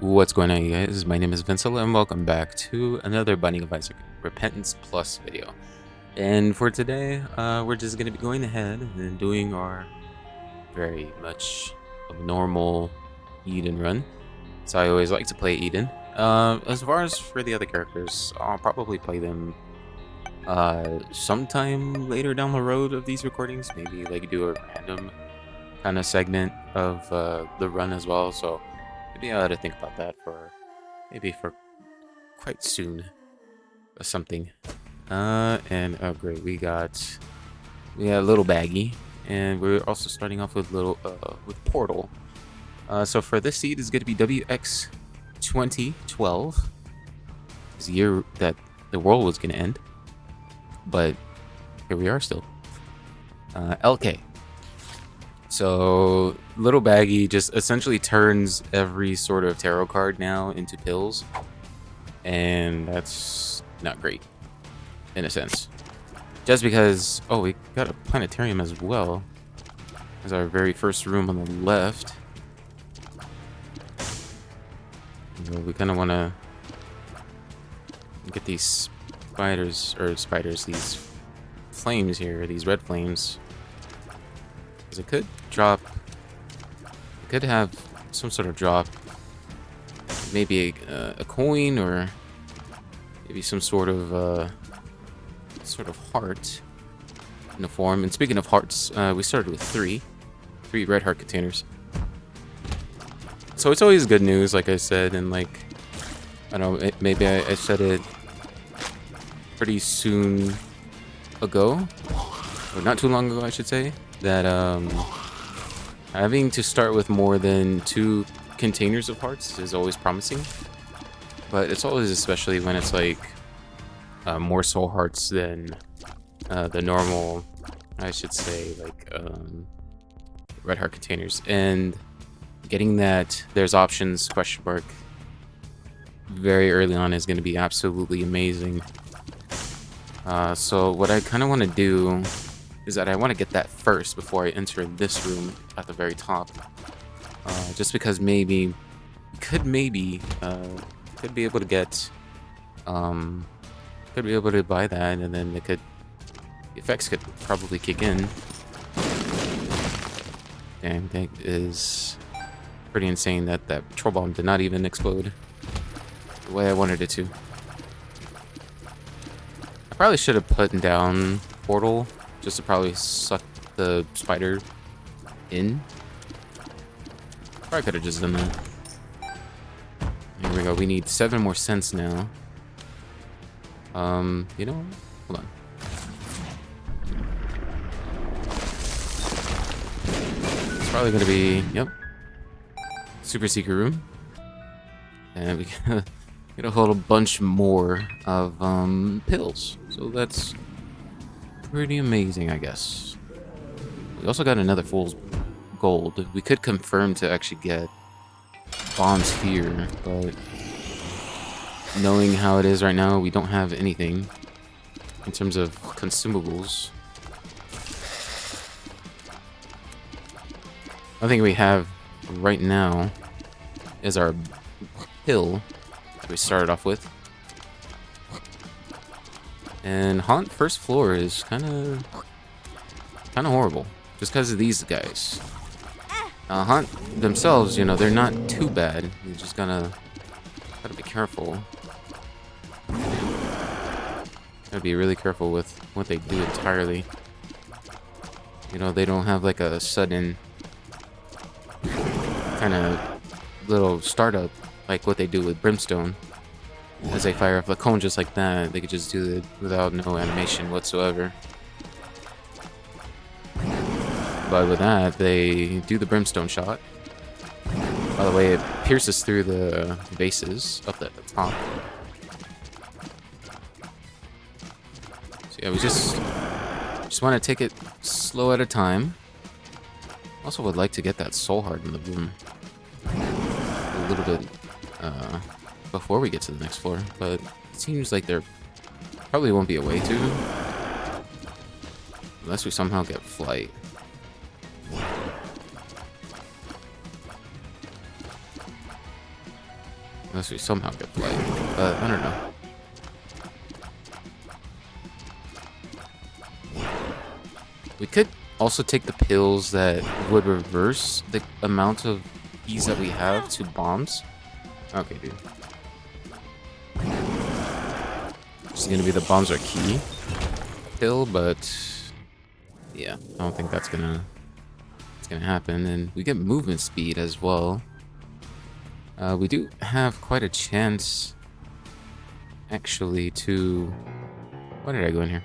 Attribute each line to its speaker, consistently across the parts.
Speaker 1: What's going on, you guys? My name is Vincent, and welcome back to another Binding of Isaac Repentance Plus video. And for today, we're just going to be going ahead and doing our very much normal Eden run. So I always like to play Eden. As far as for the other characters, I'll probably play them sometime later down the road of these recordings. Maybe like do a random kind of segment of the run as well. So maybe I ought to think about that for maybe for quite soon or something. And oh great, we got Little Baggy, and we're also starting off with with Portal. So for this seed is going to be WX 2012. It's the year that the world was going to end, but here we are still. LK. So Little Baggy just essentially turns every sort of tarot card now into pills, and that's not great in a sense. Just because, oh, we got a planetarium as well as our very first room on the left. You know, we kind of want to get these these flames here, these red flames. Because it could drop, it could have some sort of drop, maybe a coin or maybe some sort of heart in a form. And speaking of hearts, we started with three red heart containers. So it's always good news, like I said, and like, I don't know, maybe I said it pretty soon ago, or not too long ago, I should say, that having to start with more than 2 containers of hearts is always promising. But it's always, especially when it's like more soul hearts than the normal, I should say, like red heart containers. And getting that there's options question mark very early on is going to be absolutely amazing. So what I kind of want to do is that I want to get that first before I enter this room at the very top. Just because maybe could be able to get could be able to buy that, and then the effects could probably kick in. Damn, that is pretty insane that that troll bomb did not even explode the way I wanted it to. I probably should have put down Portal just to probably suck the spider in. Probably could have just done that. Here we go. We need 7 more cents now. You know, hold on. It's probably gonna be, yep, super secret room, and we get a whole bunch more of pills. So that's pretty amazing, I guess. We also got another fool's gold. We could confirm to actually get bombs here, but knowing how it is right now, we don't have anything in terms of consumables. I think we have right now is our pill that we started off with. And Haunt first floor is kind of horrible, just because of these guys. Haunt themselves, you know, they're not too bad. You just gotta be careful. Gotta be really careful with what they do entirely. You know, they don't have like a sudden kind of little startup like what they do with Brimstone. As they fire off a cone just like that, they could just do it without no animation whatsoever. But with that, they do the Brimstone shot. By the way, it pierces through the bases up at the top. So yeah, we just want to take it slow at a time. Also would like to get that soul heart in the room a little bit before we get to the next floor, but it seems like there probably won't be a way to, unless we somehow get flight. Unless we somehow get flight. But I don't know. We could also take the pills that would reverse the amount of keys that we have to bombs. Okay, dude. It's gonna be the bombs are key pill, but yeah, I don't think that's gonna happen. And we get movement speed as well. We do have quite a chance, actually, to... Why did I go in here?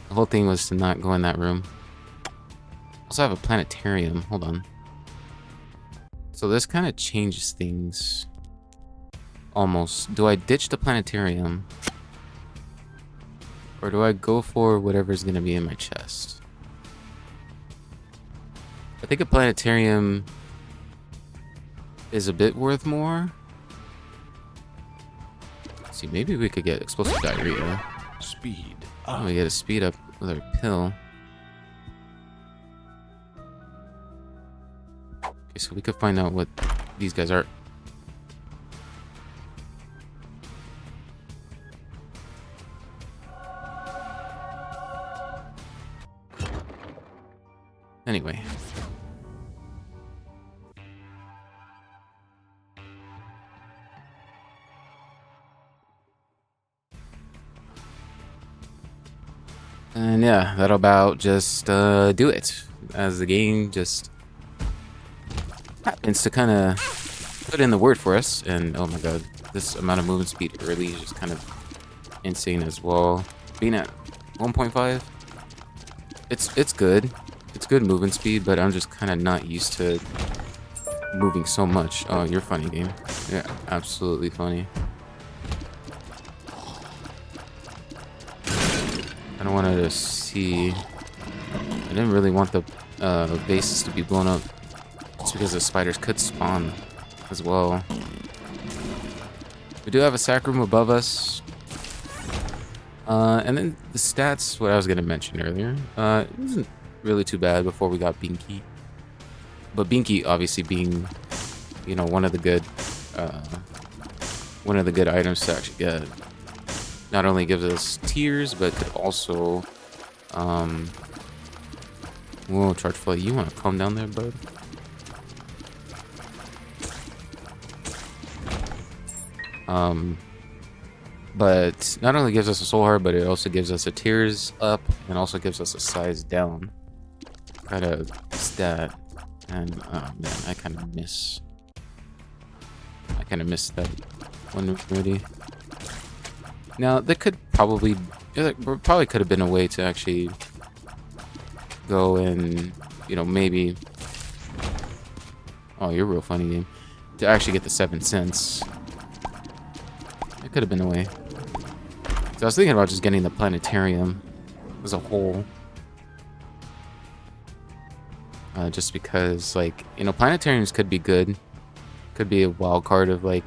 Speaker 1: The whole thing was to not go in that room. Also have a planetarium. Hold on. So this kind of changes things. Almost. Do I ditch the planetarium? Or do I go for whatever's going to be in my chest? I think a planetarium is a bit worth more. Let's see, maybe we could get explosive diarrhea.
Speaker 2: Speed
Speaker 1: Oh, we get a speed up with our pill. Okay, so we could find out what these guys are. Anyway. And yeah, that'll about just do it. As the game just happens to kind of put in the word for us. And oh my god, this amount of movement speed early is just kind of insane as well. Being at 1.5, it's good. It's good movement speed, but I'm just kind of not used to moving so much. Oh, you're funny, game. Yeah, absolutely funny. I don't want to see. I didn't really want the bases to be blown up, just because the spiders could spawn as well. We do have a sac room above us. And then the stats, what I was going to mention earlier, it wasn't really too bad before we got Binky. But Binky obviously being, you know, one of the good items to actually get. Not only gives us tears, but could also whoa, charge flow. You wanna calm down there, bud? But not only gives us a soul heart, but it also gives us a tears up and also gives us a size down kind of stat. And oh man, I kind of miss that one already. Now there could probably could have been a way to actually go and, you know, maybe, oh, you're real funny, game, to actually get the 7 cents. It could have been a way. So I was thinking about just getting the planetarium as a whole. Just because, like, you know, planetariums could be good. Could be a wild card of, like,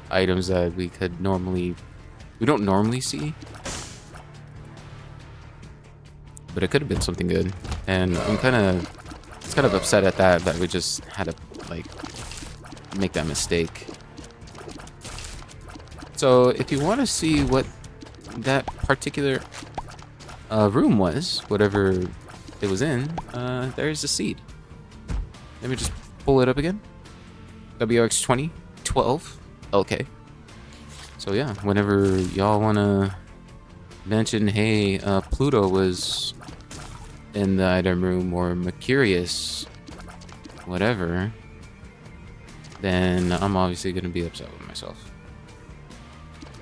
Speaker 1: items that we don't normally see. But it could have been something good. And I'm kind of upset at that we just had to, like, make that mistake. So if you want to see what that particular room was, whatever it was in, there's the seed. Let me just pull it up again. WRX 12. Okay. So yeah, whenever y'all wanna mention, hey, Pluto was in the item room, or Mercurius, whatever, then I'm obviously gonna be upset with myself.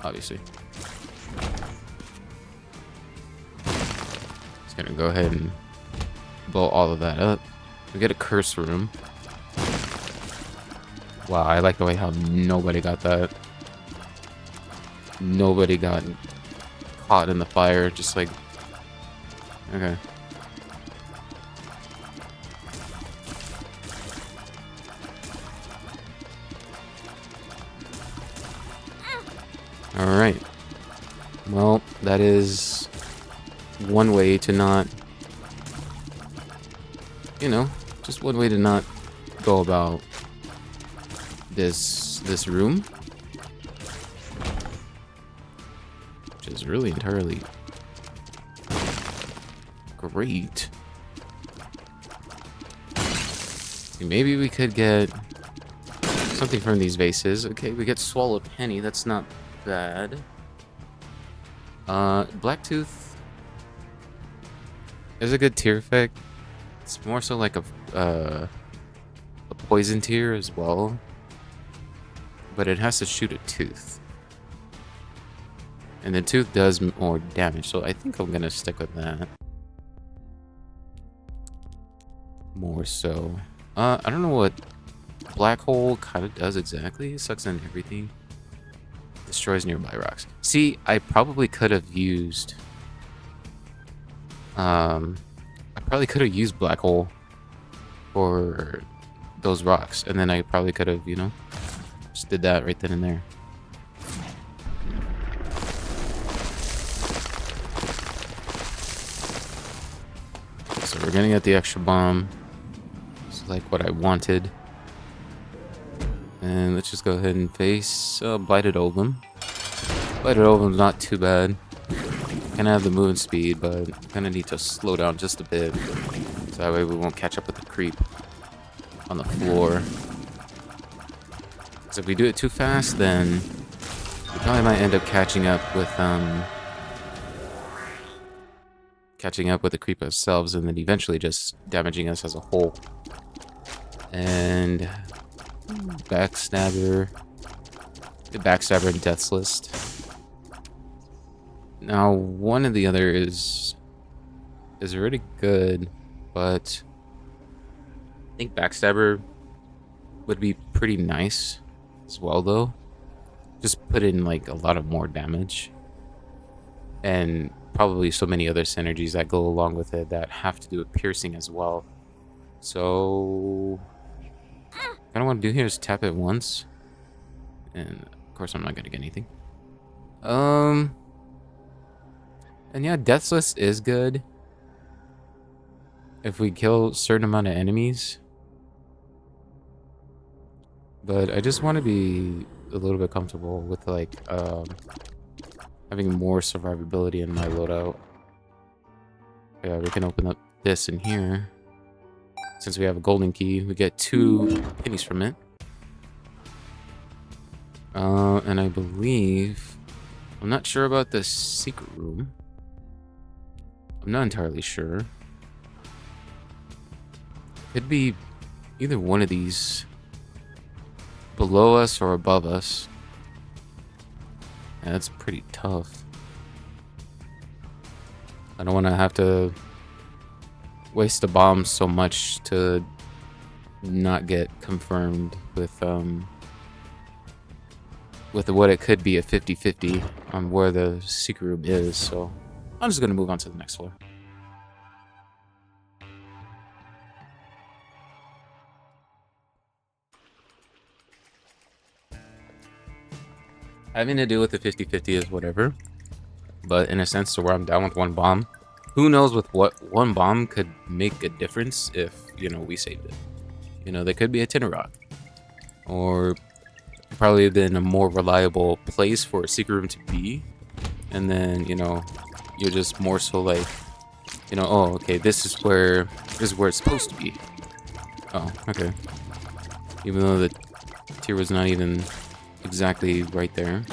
Speaker 1: Obviously. Just gonna go ahead and blow all of that up. We get a curse room. Wow, I like the way how nobody got that. Nobody got caught in the fire, just like, okay. Alright. Well, that is one way to not, you know, just one way to not go about this this room, which is really entirely great. Maybe we could get something from these vases. Okay, we get Swallow Penny. That's not bad. Blacktooth is a good tier effect. It's more so like a poison tier as well, but it has to shoot a tooth, and the tooth does more damage. So I think I'm gonna stick with that more so. I don't know what Black Hole kind of does exactly. It sucks in everything. Destroys nearby rocks. See, I probably could have used... I probably could have used Black Hole for those rocks. And then I probably could have, you know, just did that right then and there. So we're gonna get the extra bomb. Like what I wanted. And let's just go ahead and face Blighted Ovum. Blighted Ovum's not too bad. Gonna have the movement speed, but gonna need to slow down just a bit, so that way we won't catch up with the creep on the floor. Because if we do it too fast, then we probably might end up catching up with the creep ourselves, and then eventually just damaging us as a whole. And Backstabber, the Backstabber and Death's List. Now, one or the other is really good, but I think Backstabber would be pretty nice as well, though. Just put in like a lot of more damage, and probably so many other synergies that go along with it that have to do with piercing as well. So what I want to do here is tap it once, and of course I'm not gonna get anything. And yeah, Death's List is good if we kill a certain amount of enemies, but I just want to be a little bit comfortable with like having more survivability in my loadout. Yeah, we can open up this in here. Since we have a golden key, we get 2 pennies from it. And I believe... I'm not sure about the secret room. I'm not entirely sure. Could be either one of these below us or above us. Yeah, that's pretty tough. I don't want to have to waste the bomb so much to not get confirmed with what it could be a 50-50 on where the secret room is. So I'm just gonna move on to the next floor. Having to deal with the 50-50 is whatever, but in a sense to where I'm down with one bomb, who knows with what one bomb could make a difference if, you know, we saved it. You know, there could be a Tinner Rock, or probably been a more reliable place for a secret room to be, and then, you know, you're just more so like, you know, oh, okay, this is where it's supposed to be. Oh, okay. Even though the tier was not even exactly right there.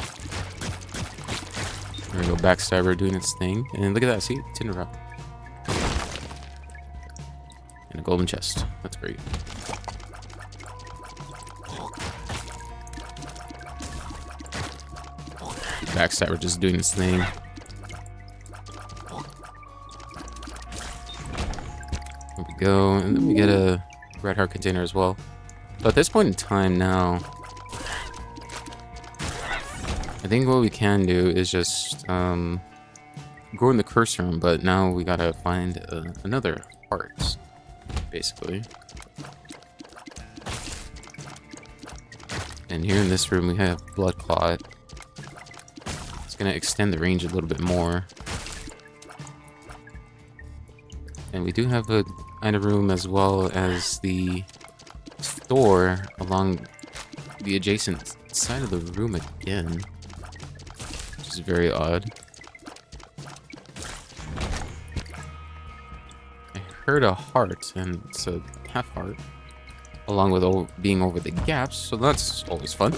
Speaker 1: There we go, Backstabber doing its thing. And look at that, see? Tinner Rock. And a golden chest. That's great. Backstabber just doing its thing. There we go. And then we get a Red Heart container as well. But at this point in time now, I think what we can do is just go in the curse room, but now we gotta find another heart, basically. And here in this room we have Blood Clot. It's gonna extend the range a little bit more. And we do have a item room as well as the store along the adjacent side of the room again, which is very odd. I heard a heart, and it's a half heart, along with being over the gaps, so that's always fun.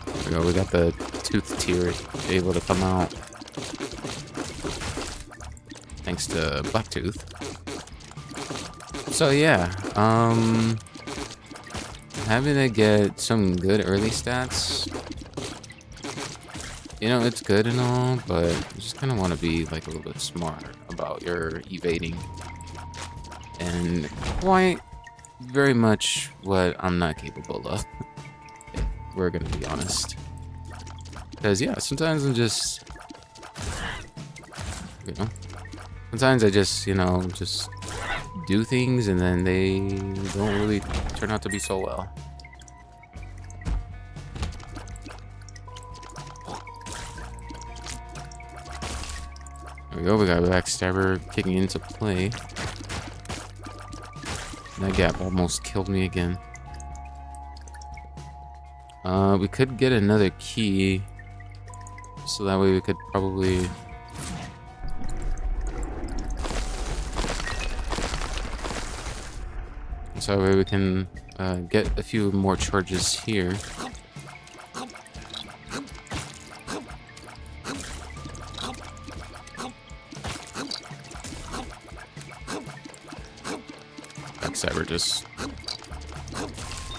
Speaker 1: There we go, we got the tooth tier able to come out. Thanks to Blacktooth. So yeah, having to get some good early stats, you know, it's good and all, but you just kind of want to be like a little bit smart about your evading. And quite very much what I'm not capable of, if we're gonna be honest. Because yeah, sometimes I'm just, you know, sometimes I just, you know, just do things and then they don't really turn out to be so well. There we go, we got Backstabber kicking into play. That gap almost killed me again. We could get another key, so that way we could probably... So that way we can get a few more charges here. Backstabber just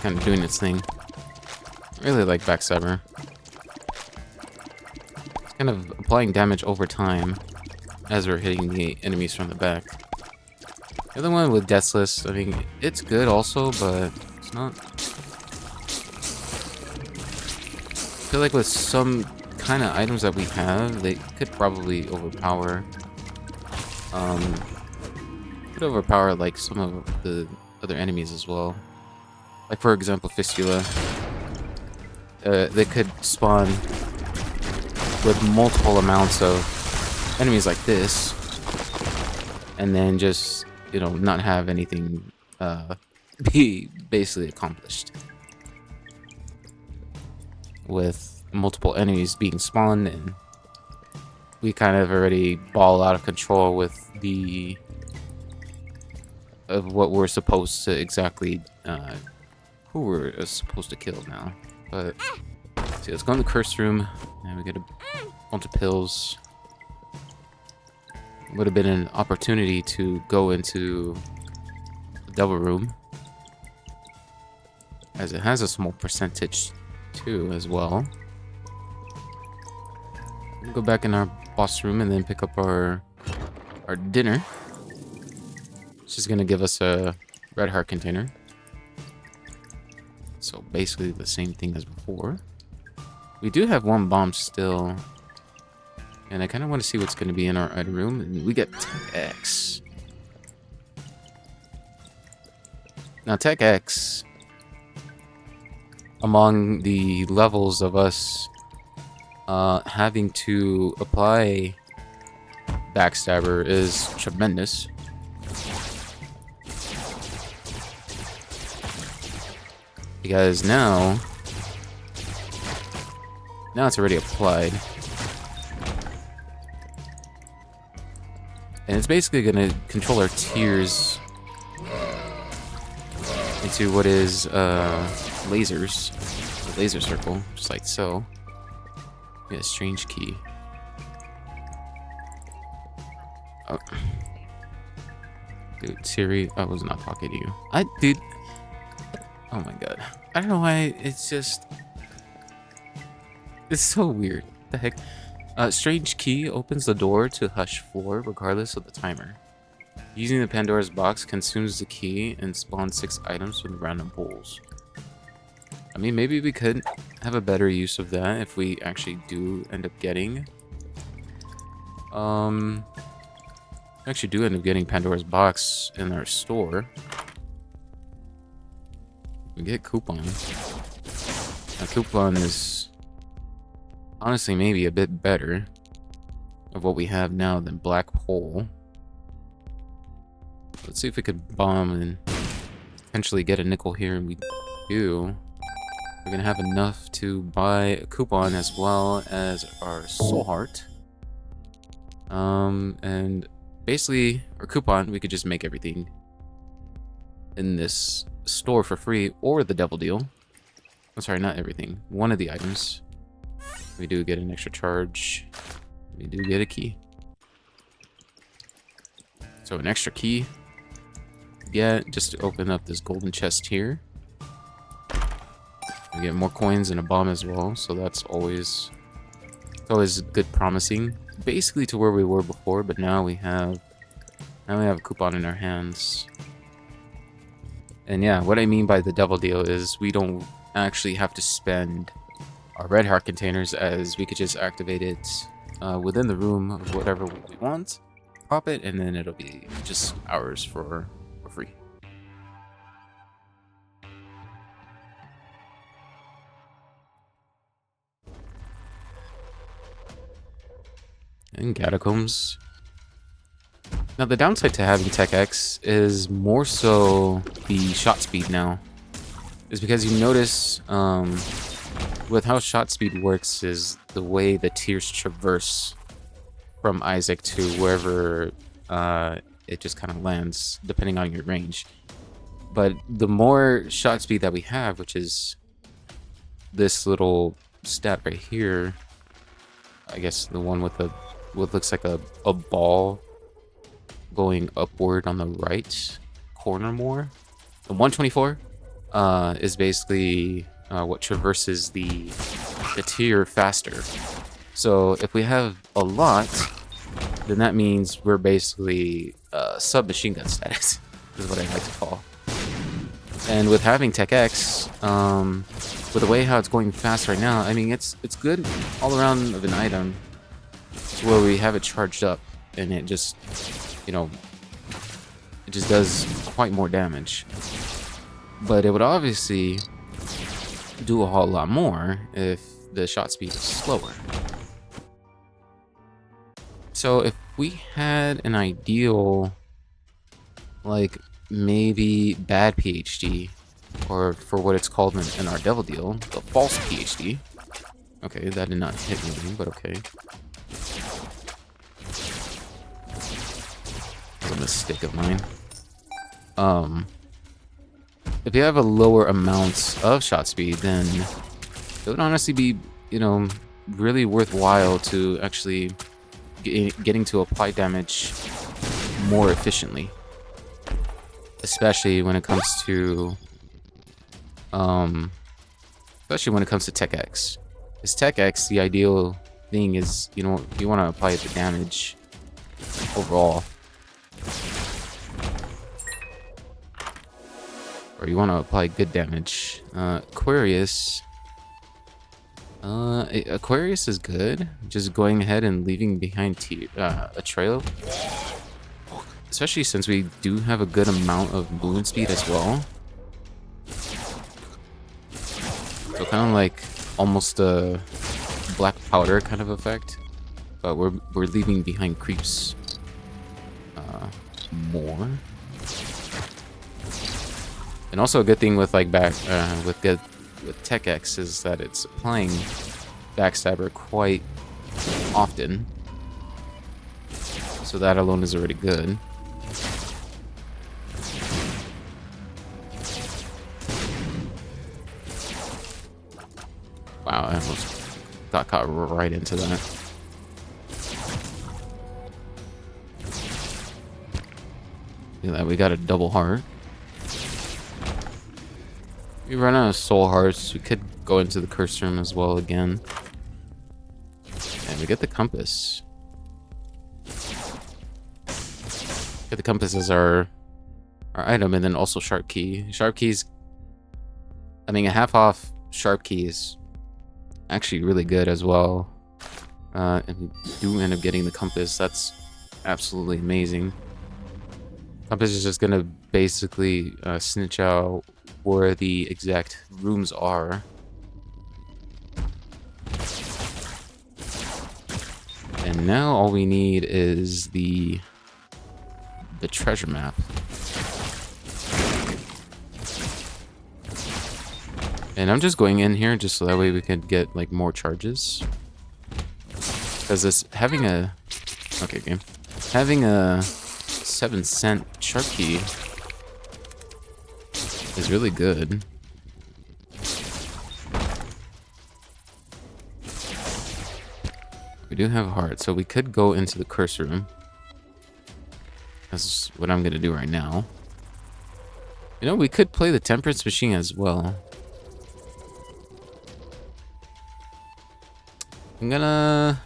Speaker 1: kind of doing its thing. I really like Backstabber. It's kind of applying damage over time as we're hitting the enemies from the back. The other one with Deathless, I mean, it's good also, but it's not... I feel like with some kind of items that we have, they could probably overpower. Could overpower like some of the other enemies as well. Like for example, Fistula. They could spawn with multiple amounts of enemies like this, and then just, you know, not have anything be basically accomplished. With multiple enemies being spawned, and we kind of already ball out of control with the of what we're supposed to exactly who we're supposed to kill now. But see, let's go in the curse room and we get a bunch of pills. Would have been an opportunity to go into the devil room, as it has a small percentage too as well. We'll go back in our boss room and then pick up our dinner. It's just gonna give us a red heart container. So basically the same thing as before. We do have one bomb still. And I kind of want to see what's going to be in our item room. And we get Tech X. Now Tech X, among the levels of us having to apply Backstabber, is tremendous. Because now it's already applied. And it's basically going to control our tears into what is lasers. A laser circle, just like so. Yeah, strange key. Oh. Dude, Siri, I was not talking to you. Dude. Oh my god. I don't know why, it's just... It's so weird. What the heck? Strange key opens the door to Hush floor regardless of the timer. Using the Pandora's box consumes the key and spawns 6 items from the random pools. I mean, maybe we could have a better use of that if we actually do end up getting... actually do end up getting Pandora's box in our store. We get Coupon. Now, Coupon is honestly maybe a bit better of what we have now than Black Hole. Let's see if we could bomb and potentially get a nickel here, and we do. We're gonna have enough to buy a coupon as well as our soul heart. And basically, our coupon, we could just make everything in this store for free, or the devil deal. I'm sorry, not everything. One of the items. We do get an extra charge. We do get a key. So an extra key. Yeah, just to open up this golden chest here. We get more coins and a bomb as well, so that's always good promising. Basically to where we were before, but now we have a coupon in our hands. And yeah, what I mean by the devil deal is we don't actually have to spend our red heart containers, as we could just activate it within the room of whatever we want, pop it, and then it'll be just ours for free. And catacombs. Now the downside to having Tech X is more so the shot speed now. Is because you notice with how shot speed works is the way the tiers traverse from Isaac to wherever it just kind of lands, depending on your range. But the more shot speed that we have, which is this little stat right here, I guess the one with what looks like a ball going upward on the right corner more. The 124 is basically what traverses the tier faster. So if we have a lot, then that means we're basically sub-machine gun status, is what I like to call. And with having Tech X, with the way how it's going fast right now, I mean, it's good all around of an item to where we have it charged up, and it just, you know, it just does quite more damage. But it would obviously do a whole lot more if the shot speed is slower. So if we had an ideal, like maybe bad PhD, or for what it's called in our devil deal, the false PhD. Okay, that did not hit me, but okay. That's a mistake of mine. If you have a lower amount of shot speed, then it would honestly be, you know, really worthwhile to actually getting to apply damage more efficiently, especially when it comes to Tech X. Because Tech X, the ideal thing is, you know, you want to apply the damage overall, or you want to apply good damage. Aquarius is good. Just going ahead and leaving behind a trail, especially since we do have a good amount of movement speed as well. So kind of like almost a black powder kind of effect, but we're leaving behind creeps more. And also a good thing with like with Tech X is that it's applying Backstabber quite often, so that alone is already good. Wow, I almost got caught right into that. Look at that, we got a double heart. We run out of soul hearts. We could go into the curse room as well again. And we get the compass. Get the compass as our item, and then also sharp key. Sharp keys, I mean, a half off sharp key is actually really good as well. And we do end up getting the compass. That's absolutely amazing. Compass is just gonna basically snitch out where the exact rooms are. And now all we need is the treasure map. And I'm just going in here just so that way we can get like more charges. Because this having a game. Having a 7-cent shark key is really good. We do have a heart, so we could go into the curse room. That's what I'm gonna do right now. You know, we could play the temperance machine as well. I'm gonna...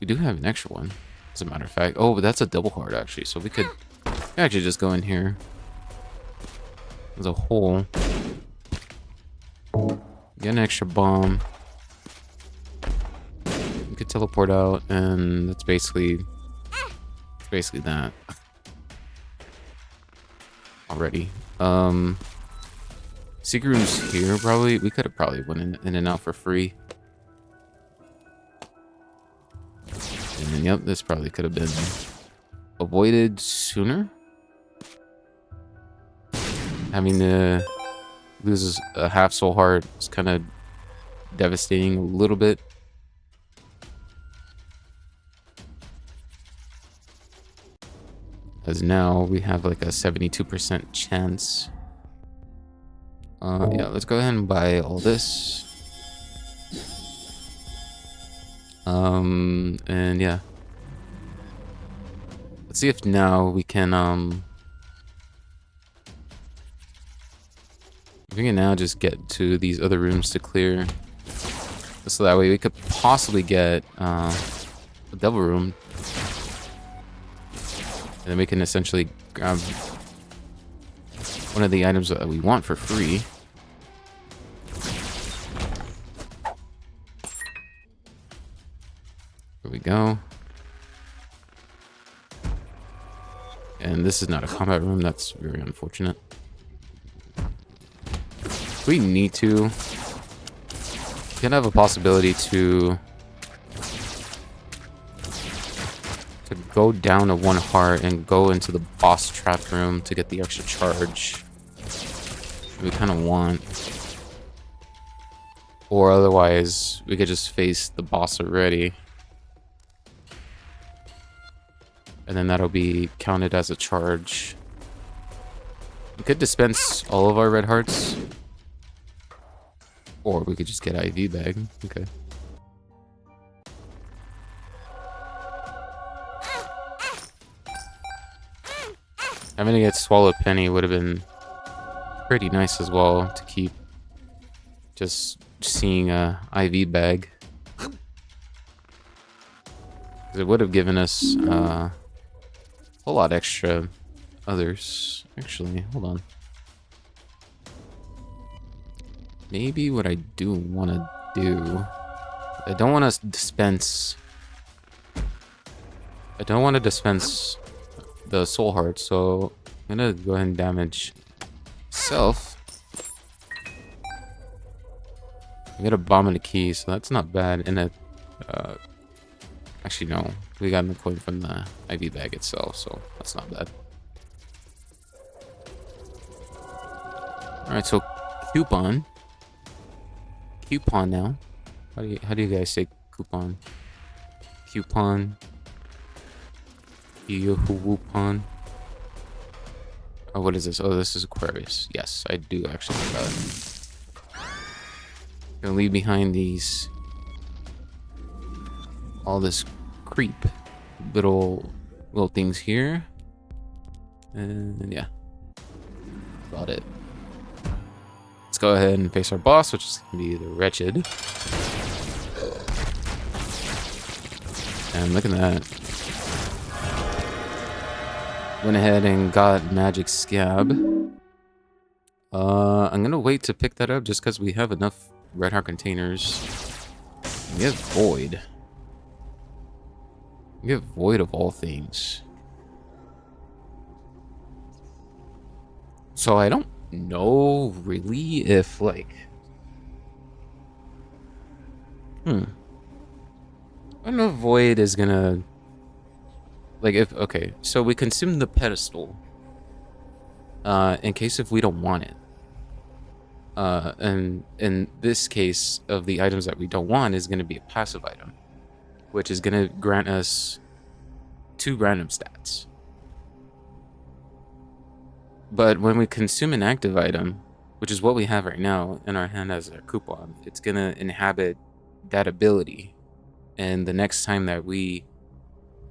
Speaker 1: We do have an extra one, as a matter of fact. Oh, but that's a double heart, actually. So we could actually just go in here. There's a hole. Get an extra bomb. We could teleport out, and that's basically that. Already. Secret rooms here, probably. We could have probably went in and out for free. And then, yep, this probably could have been avoided sooner. Having to lose a half soul heart is kind of devastating a little bit. Because now we have like a 72% chance. Yeah, let's go ahead and buy all this. And yeah. Let's see if now we can, we can now just get to these other rooms to clear. So that way we could possibly get, a devil room. And then we can essentially grab one of the items that we want for free. There we go. And this is not a combat room. That's very unfortunate. We need to. We can have a possibility to go down to 1 heart and go into the boss trap room to get the extra charge we kind of want. Or otherwise, we could just face the boss already. And then that'll be counted as a charge. We could dispense all of our red hearts. Or we could just get IV bag. Okay. Having to get Swallowed Penny would have been pretty nice as well to keep. Just seeing a IV bag. Because it would have given us a whole lot extra others. Actually, hold on. Maybe what I do want to do... I don't want to dispense... I don't want to dispense the soul heart, so I'm gonna go ahead and damage self. I got a bomb and a key, so that's not bad. And actually no, we got the coin from the IV bag itself, so that's not bad. All right, so coupon now. How do you guys say coupon? Coupon. Yohupon. Oh, what is this? Oh, this is Aquarius. Yes, I do actually know that. Gonna leave behind these, all this creep, little things here, and yeah, about it. Let's go ahead and face our boss, which is gonna be the Wretched. And look at that. Went ahead and got Magic Scab. I'm gonna wait to pick that up just because we have enough Red Heart containers. We have Void. We have Void of all things. So I don't know really if like... I don't know if Void is gonna... Like if, okay, so we consume the pedestal in case if we don't want it. And in this case of the items that we don't want is going to be a passive item, which is going to grant us 2 random stats. But when we consume an active item, which is what we have right now in our hand as a coupon, it's going to inhabit that ability. And the next time that we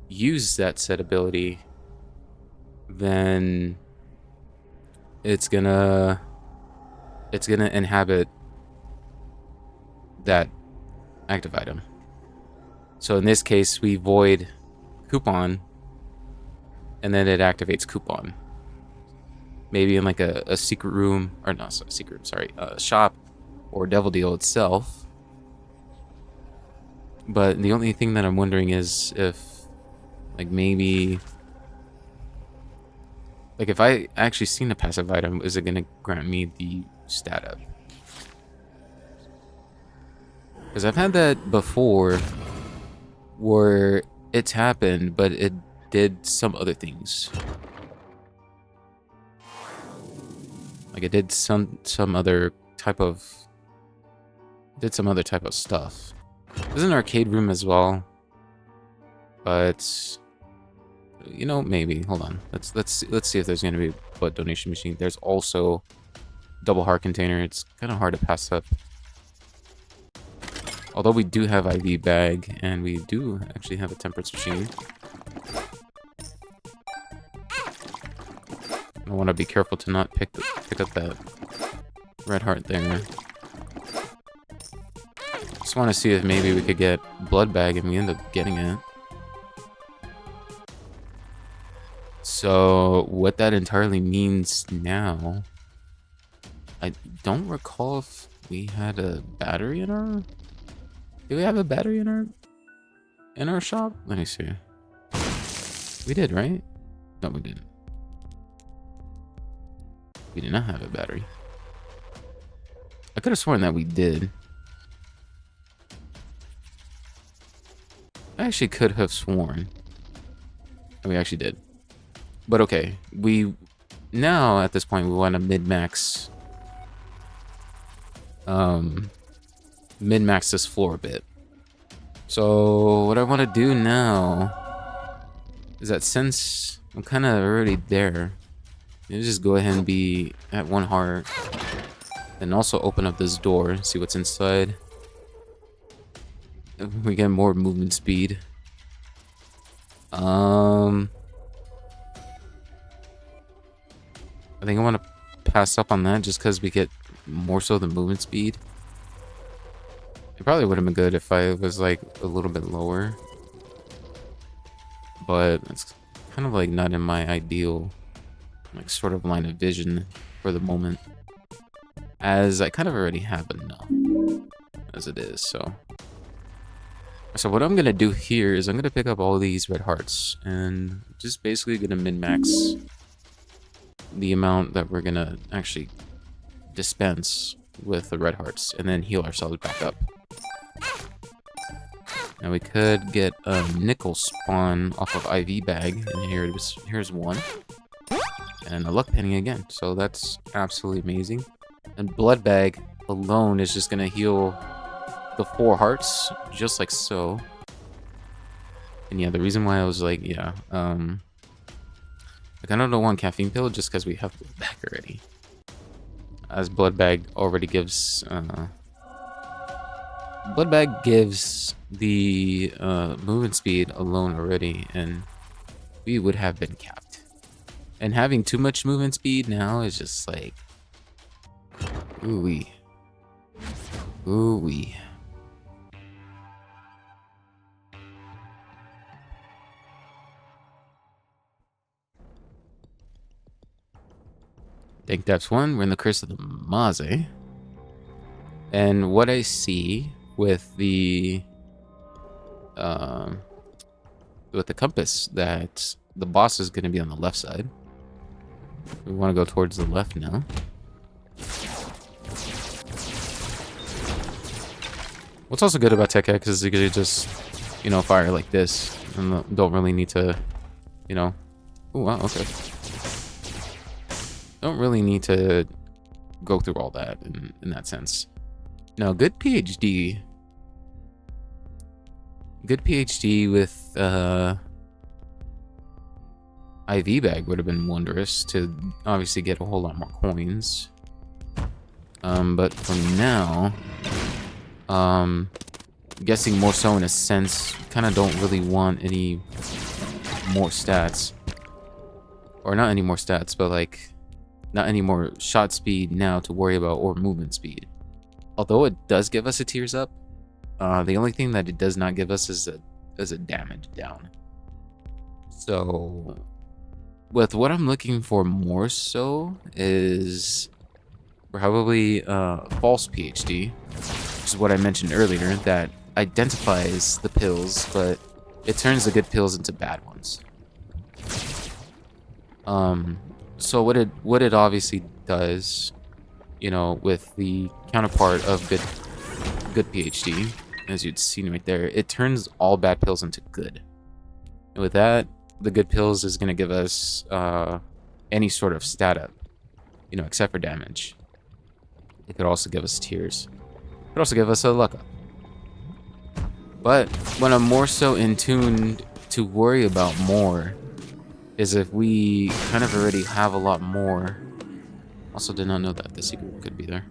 Speaker 1: use that said ability, then it's gonna inhabit that active item. So in this case, we void coupon, and then it activates coupon. Maybe in like a secret room, or not a secret room, sorry, a shop or Devil Deal itself. But the only thing that I'm wondering is if, like, maybe, like, if I actually seen a passive item, is it gonna grant me the stat up? Because I've had that before where it's happened, but it did some other things. Like, it did some other type of stuff. There's an arcade room as well, but you know, maybe. Hold on. Let's see if there's gonna be a blood donation machine. There's also double heart container. It's kind of hard to pass up. Although we do have IV bag, and we do actually have a temperance machine. I want to be careful to not pick up that red heart there. Just want to see if maybe we could get blood bag, and we end up getting it. So what that entirely means now, I don't recall if we had a battery in our... Did we have a battery in our shop? Let me see. We did, right? No, we didn't. We did not have a battery. I could have sworn that we did. I actually could have sworn. And we actually did. But okay, we now at this point we want to min-max this floor a bit. So what I want to do now is that since I'm kind of already there, you just go ahead and be at 1 heart, and also open up this door, see what's inside. We get more movement speed. I think I want to pass up on that just because we get more so the movement speed. It probably would have been good if I was like a little bit lower, but it's kind of like not in my ideal like sort of line of vision for the moment, as I kind of already have enough as it is. So what I'm gonna do here is I'm gonna pick up all these red hearts and just basically gonna min-max the amount that we're gonna actually dispense with the red hearts, and then heal ourselves back up. Now we could get a nickel spawn off of IV bag, and here's one, and a luck penny again. So that's absolutely amazing. And blood bag alone is just gonna heal the 4 hearts, just like so. And yeah, the reason why I was like, yeah, like I don't want caffeine pill just because we have blood bag already. As blood bag already gives, blood bag gives the movement speed alone already, and we would have been capped. And having too much movement speed now is just like, ooh-wee. Ooh-wee. I think that's one. We're in the Curse of the Maze. And what I see with the compass, that the boss is going to be on the left side. We want to go towards the left now. What's also good about Tech X is you could just, you know, fire like this and don't really need to, you know. Oh wow, okay. Don't really need to go through all that in that sense. Now, good PhD with IV bag would have been wondrous to obviously get a whole lot more coins. But for now, guessing more so in a sense, kind of don't really want any more stats. Or not any more stats, but like, not any more shot speed now to worry about or movement speed. Although it does give us a tears up, the only thing that it does not give us is a damage down. So, with what I'm looking for more so is probably false PhD, which is what I mentioned earlier, that identifies the pills, but it turns the good pills into bad ones. So what it obviously does, you know, with the counterpart of good PhD, as you'd seen right there, it turns all bad pills into good. And with that, the good pills is gonna give us any sort of stat up, you know, except for damage. It could also give us tears. It could also give us a luck up. But when I'm more so in tune to worry about more is if we kind of already have a lot more. Also did not know that the secret could be there.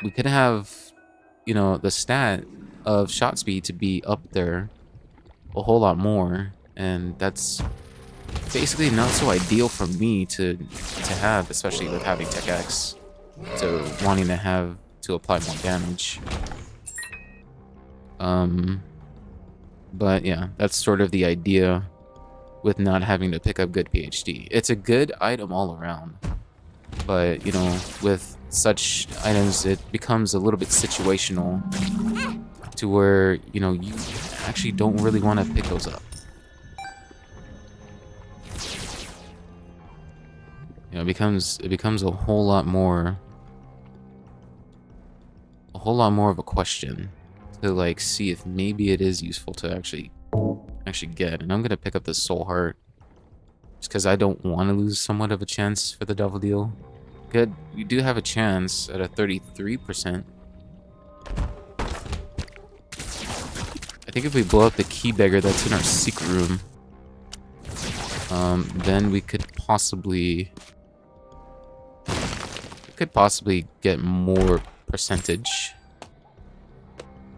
Speaker 1: We could have, you know, the stat of shot speed to be up there a whole lot more, and that's basically not so ideal for me to have, especially with having Tech X, to wanting to have to apply more damage. But yeah, that's sort of the idea with not having to pick up good PhD. It's a good item all around, but you know, with such items, it becomes a little bit situational to where, you know, you actually don't really want to pick those up. You know, it becomes a whole lot more of a question to like see if maybe it is useful to actually get. And I'm gonna pick up the soul heart just because I don't want to lose somewhat of a chance for the double deal. Good, we do have a chance at a 33%. I think if we blow up the key beggar that's in our secret room, then we could possibly get more percentage.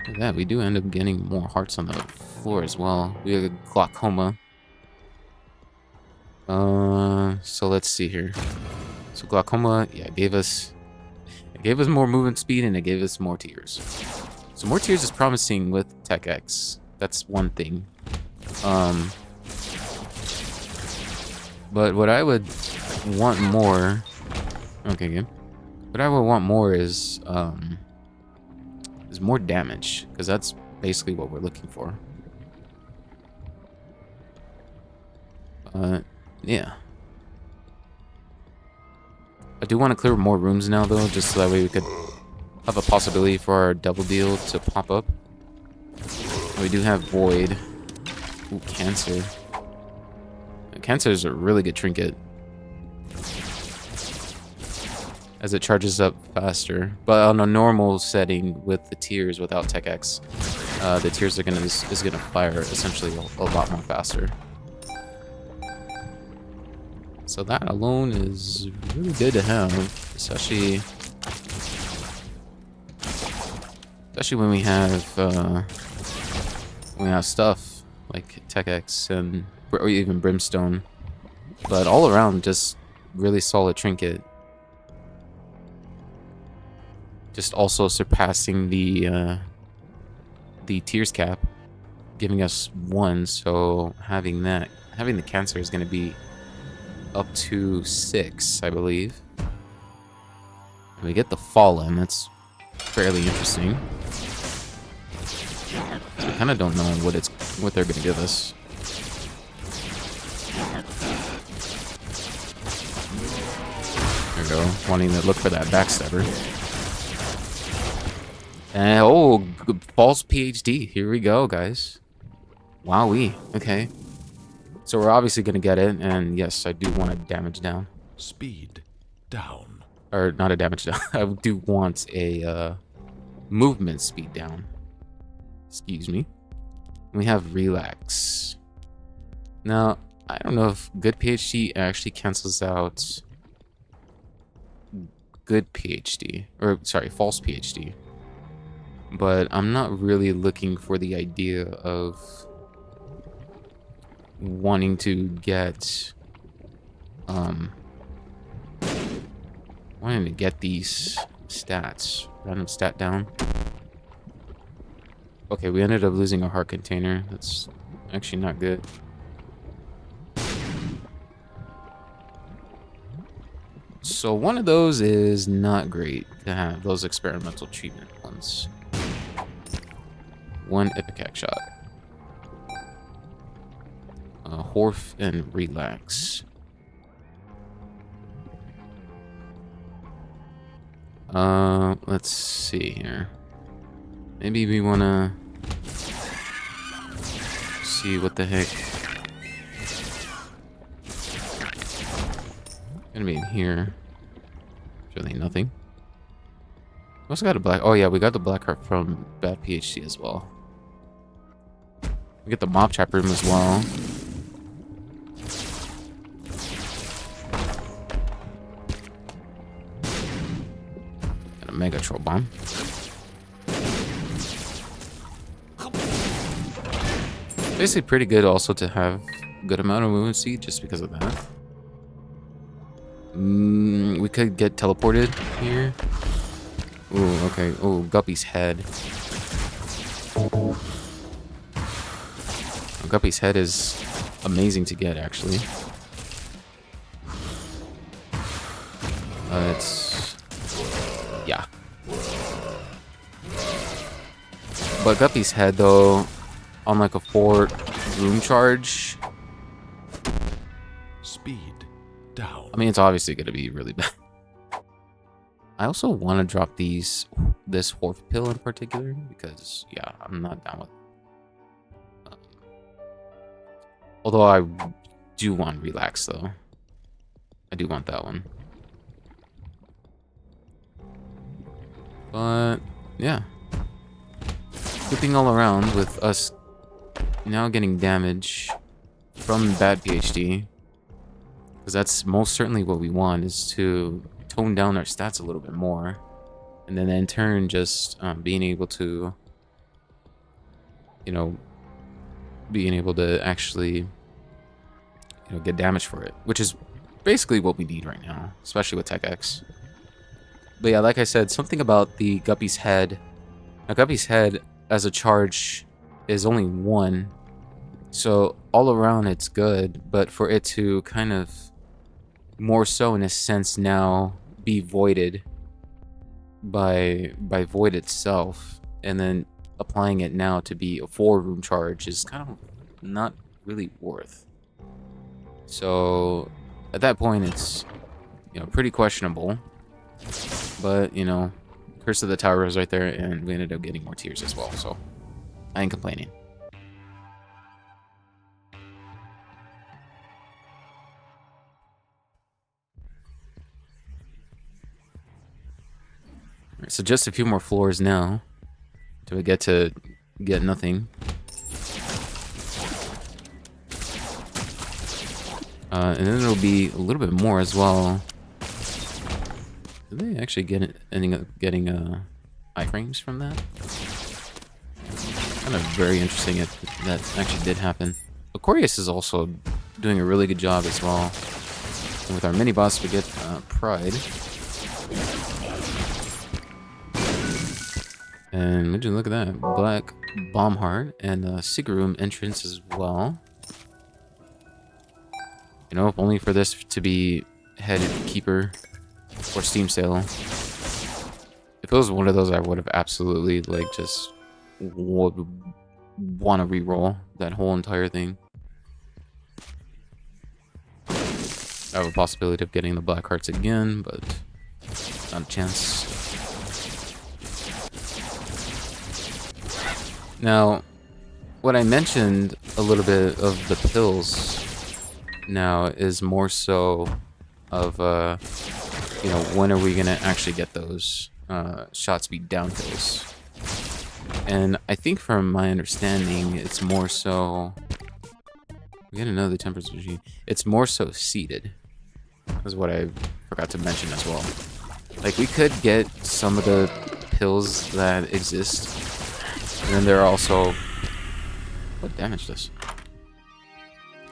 Speaker 1: Look at that, we do end up getting more hearts on the floor as well. We have a glaucoma. So let's see here. So glaucoma, yeah, it gave us more movement speed and it gave us more tears. So more tears is promising with Tech X. That's one thing. But what I would want more. Okay, good. What I would want more is more damage, because that's basically what we're looking for. Yeah. I do want to clear more rooms now, though, just so that way we could have a possibility for our double deal to pop up. We do have Void. Ooh, Cancer. Cancer is a really good trinket, as it charges up faster. But on a normal setting with the tears without Tech X, the tears are is gonna fire essentially a lot more faster. So that alone is really good to have, especially when we have stuff like Tech X or even Brimstone. But all around, just really solid trinket. Just also surpassing the tears cap, giving us 1. So having the cancer is going to be up to 6, I believe. We get the fallen. That's fairly interesting. So we kind of don't know what they're going to give us. There we go. Wanting to look for that backstabber. And oh, false PhD. Here we go, guys. Wowee. Okay. So we're obviously going to get it. And yes, I do want to damage down.
Speaker 2: Speed down.
Speaker 1: Or not a damage down. I do want a movement speed down. Excuse me. We have relax. Now, I don't know if good PhD actually cancels out good PhD. Or, sorry, false PhD. But I'm not really looking for the idea of wanting to get these stats. Random stat down. Okay, we ended up losing a heart container. That's actually not good. So one of those is not great to have, those experimental treatment ones. One Ipecac shot. Horf and relax. Let's see here. Maybe we wanna see what the heck. Gonna be in here. Really nothing. We also got a black. Oh yeah, we got the black heart from bad PhD as well. We get the mob trap room as well. And a mega troll bomb. Basically pretty good also to have a good amount of movement speed just because of that. We could get teleported here. Ooh, okay. Oh, Guppy's head. Guppy's head is amazing to get, actually. It's... yeah. But Guppy's head, though, on like a 4 room charge...
Speaker 2: Speed down.
Speaker 1: I mean, it's obviously going to be really bad. I also want to drop this Horf pill in particular, because, yeah, I'm not down with it. Although I do want relax, though. I do want that one. But, yeah. Good thing all around with us now getting damage from bad PhD. Because that's most certainly what we want, is to tone down our stats a little bit more. And then in turn, just being able to, you know, being able to actually, you know, get damage for it. Which is basically what we need right now, especially with Tech X. But yeah, like I said, something about the Guppy's head. Now, Guppy's head as a charge is only 1. So all around it's good, but for it to kind of more so in a sense now be voided by void itself, and then applying it now to be a 4 room charge is kind of not really worth. So at that point it's, you know, pretty questionable. But, you know, Curse of the Tower was right there, and we ended up getting more tears as well, so I ain't complaining. Alright, so just a few more floors now till we get to get nothing. And then there'll be a little bit more as well. Did they actually ending up getting iframes from that? Kind of very interesting if that actually did happen. Aquarius is also doing a really good job as well. And with our mini boss, we get Pride. And would you look at that? Black Bomb Heart and Secret Room entrance as well. You know, if only for this to be Head Keeper or Steam Sale. If it was one of those, I would have absolutely, like, just would want to re-roll that whole entire thing. I have a possibility of getting the Black Hearts again, but not a chance. Now, what I mentioned a little bit of the pills now is more so of you know, when are we gonna actually get those shot speed down kills? And I think from my understanding, it's more so... We get another Temperance Machine. It's more so seated. That's what I forgot to mention as well. Like, we could get some of the pills that exist. And then there are also... What damaged us?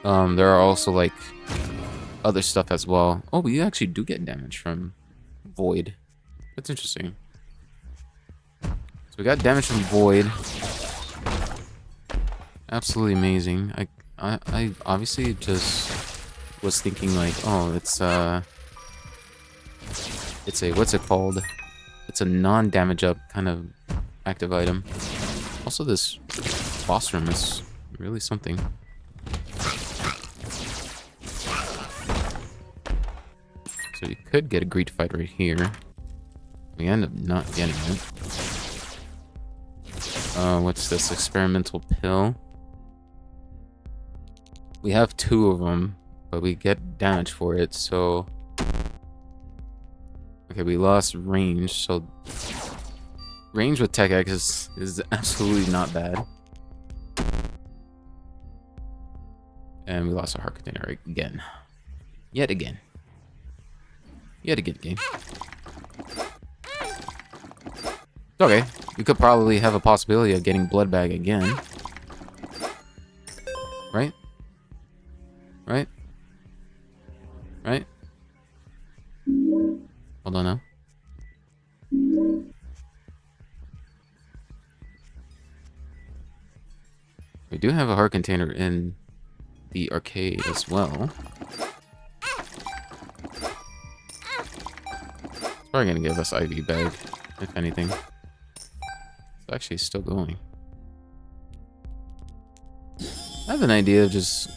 Speaker 1: There are also, like, other stuff as well. Oh, we actually do get damage from Void. That's interesting. So we got damage from Void. Absolutely amazing. I obviously just was thinking like, oh, it's a, what's it called? It's a non-damage up kind of active item. Also, this boss room is really something. So you could get a greed fight right here. We end up not getting it. What's this? Experimental pill. We have 2 of them, but we get damage for it, so... Okay, we lost range, so... Range with Tech X is absolutely not bad. And we lost our heart container again. Yet again. Yet again, game. Okay, we could probably have a possibility of getting Blood Bag again. Right? Right? Right? Hold on now. We do have a heart container in the arcade as well. It's probably gonna give us IV bag, if anything. It's actually still going. I have an idea of just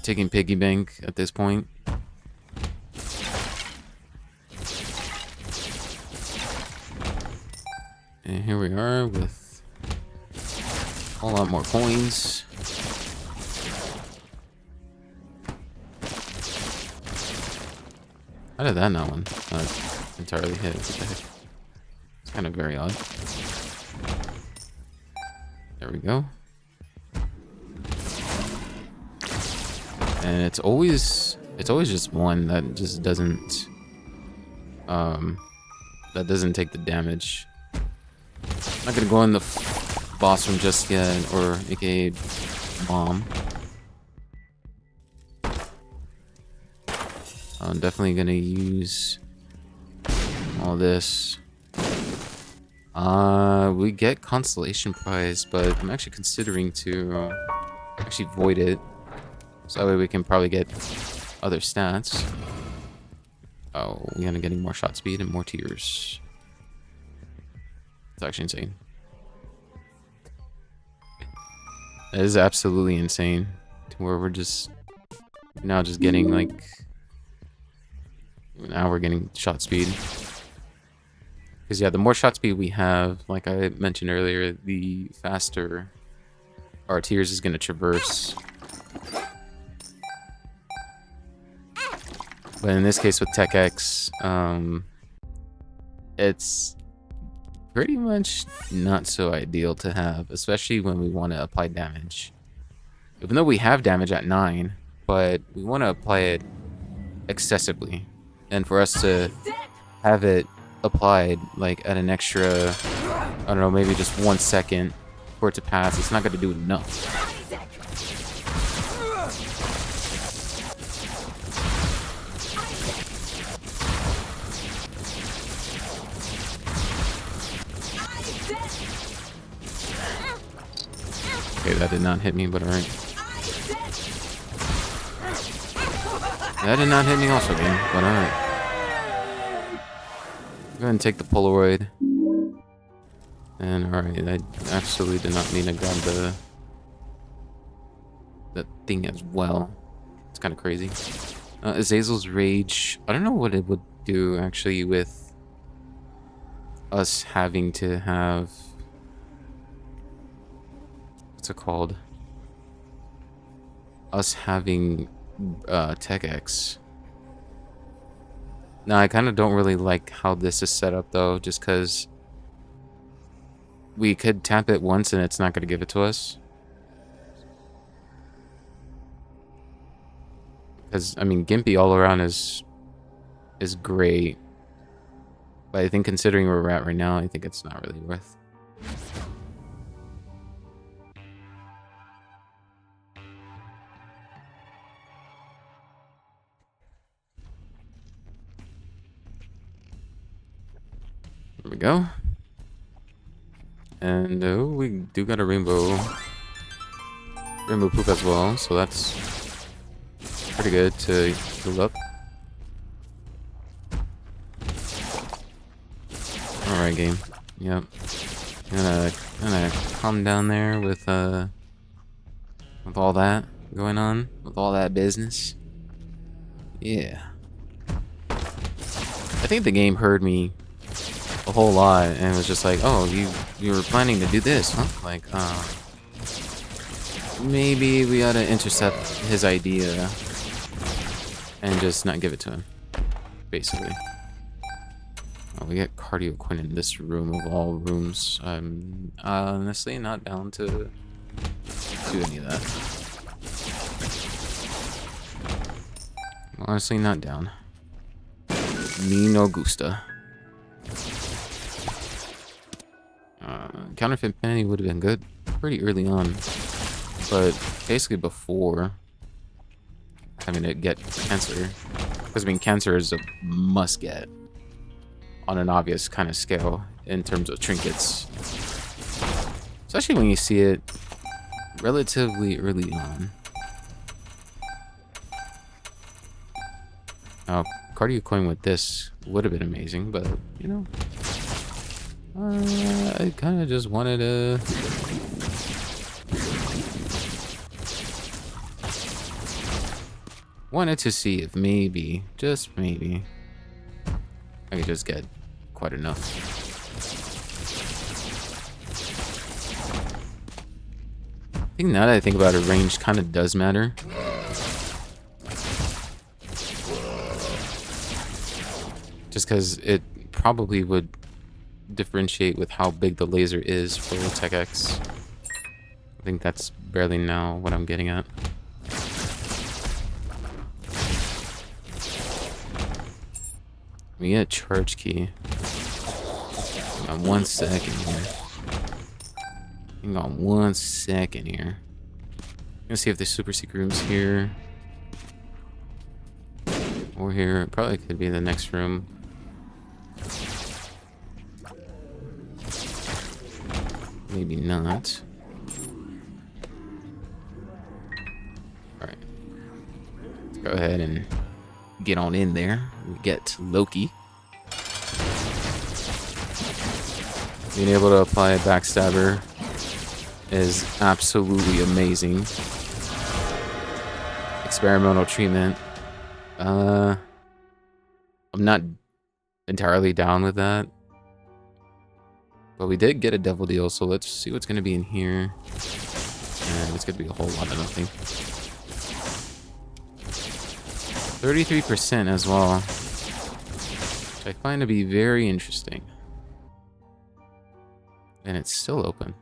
Speaker 1: taking piggy bank at this point. And here we are with a whole lot more coins. How did that not one entirely hit? What the heck? It's kind of very odd. There we go. And it's always just one that just doesn't take the damage. I'm not gonna go in the boss room just yet, or aka bomb. I'm definitely gonna use all this. We get consolation prize, but I'm actually considering to actually void it. So that way we can probably get other stats. Oh, we're gonna getting more shot speed and more tears. It's actually insane. That is absolutely insane. To where we're just now just getting like now we're getting shot speed. Because yeah, the more shot speed we have, like I mentioned earlier, the faster our tears is gonna traverse. But in this case with Tech X, it's pretty much not so ideal to have, especially when we want to apply damage. Even though we have damage at 9, but we want to apply it excessively. And for us to have it applied like at an extra, I don't know, maybe just 1 second for it to pass, it's not going to do enough. Okay, that did not hit me, but alright. That did not hit me also, game, but alright. Go ahead and take the Polaroid. And alright, I absolutely did not mean to grab the thing as well. It's kind of crazy. Azazel's Rage. I don't know what it would do, actually, with us having to have... What's it called? Us having Tech X. No, I kind of don't really like how this is set up though, just because we could tap it once and it's not going to give it to us. Because, I mean, Gimpy all around is great. But I think considering where we're at right now, I think it's not really worth. There we go. And we do got a rainbow poop as well, so that's pretty good to heal up. Alright, game. Yep. Gonna calm down there with all that going on, with all that business. Yeah. I think the game heard me a whole lot and was just like, oh, you were planning to do this, huh? Like, maybe we ought to intercept his idea and just not give it to him, basically. Oh, we get Cardio Quinn in this room of all rooms. I'm honestly not down to do any of that. I'm honestly not down. Me no gusta. Counterfeit penny would have been good pretty early on, but basically before having to get cancer, because I mean cancer is a must get on an obvious kind of scale in terms of trinkets, especially when you see it relatively early on. Cardio coin with this would have been amazing, but you know, I kind of just wanted to see if maybe, just maybe, I could just get quite enough. I think now that I think about it, range kind of does matter. Just because it probably would differentiate with how big the laser is for Tech X. I think that's barely now what I'm getting at. We get a charge key. Hang on 1 second here. Hang on 1 second here. Gonna see if there's super secret rooms here. Or here. It probably could be the next room. Maybe not. Alright. Let's go ahead and get on in there. We get Loki. Being able to apply a backstabber is absolutely amazing. Experimental treatment. I'm not entirely down with that. But we did get a devil deal, so let's see what's going to be in here. And it's going to be a whole lot of nothing. 33% as well, which I find to be very interesting. And it's still open.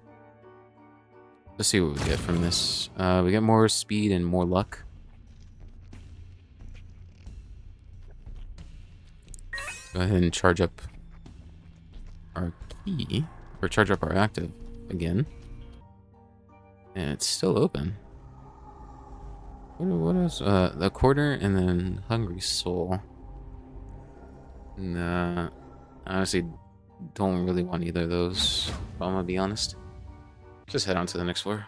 Speaker 1: Let's see what we get from this. We get more speed and more luck. Go ahead and charge up our key, or charge up our active again. And it's still open. What else? The quarter and then Hungry Soul. Nah, I honestly don't really want either of those, if I'm gonna be honest. Just head on to the next floor.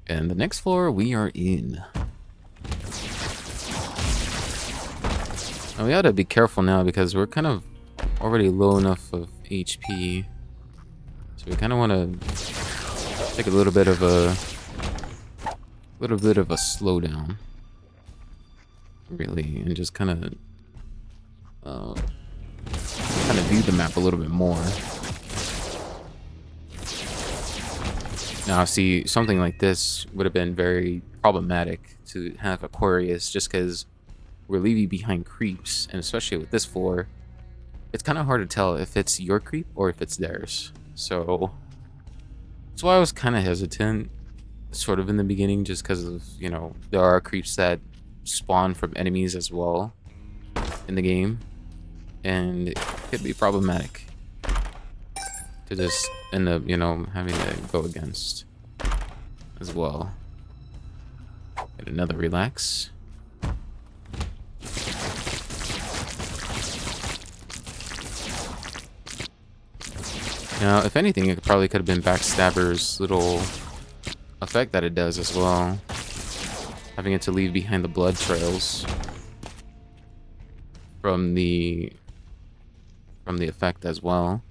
Speaker 1: And the next floor we are in. Now we gotta be careful now because we're kind of already low enough of HP. So we kind of want to take a little bit of a slowdown, really, and just kind of view the map a little bit more. Now, see, something like this would have been very problematic to have Aquarius just because we're leaving behind creeps, and especially with this floor, it's kind of hard to tell if it's your creep or if it's theirs. So that's why I was kind of hesitant, sort of in the beginning, just because of, you know, there are creeps that spawn from enemies as well in the game, and it could be problematic to just end up, you know, having to go against as well. Get another relax. Now, if anything, it probably could have been Backstabber's little effect that it does as well. Having it to leave behind the blood trails from the effect as well.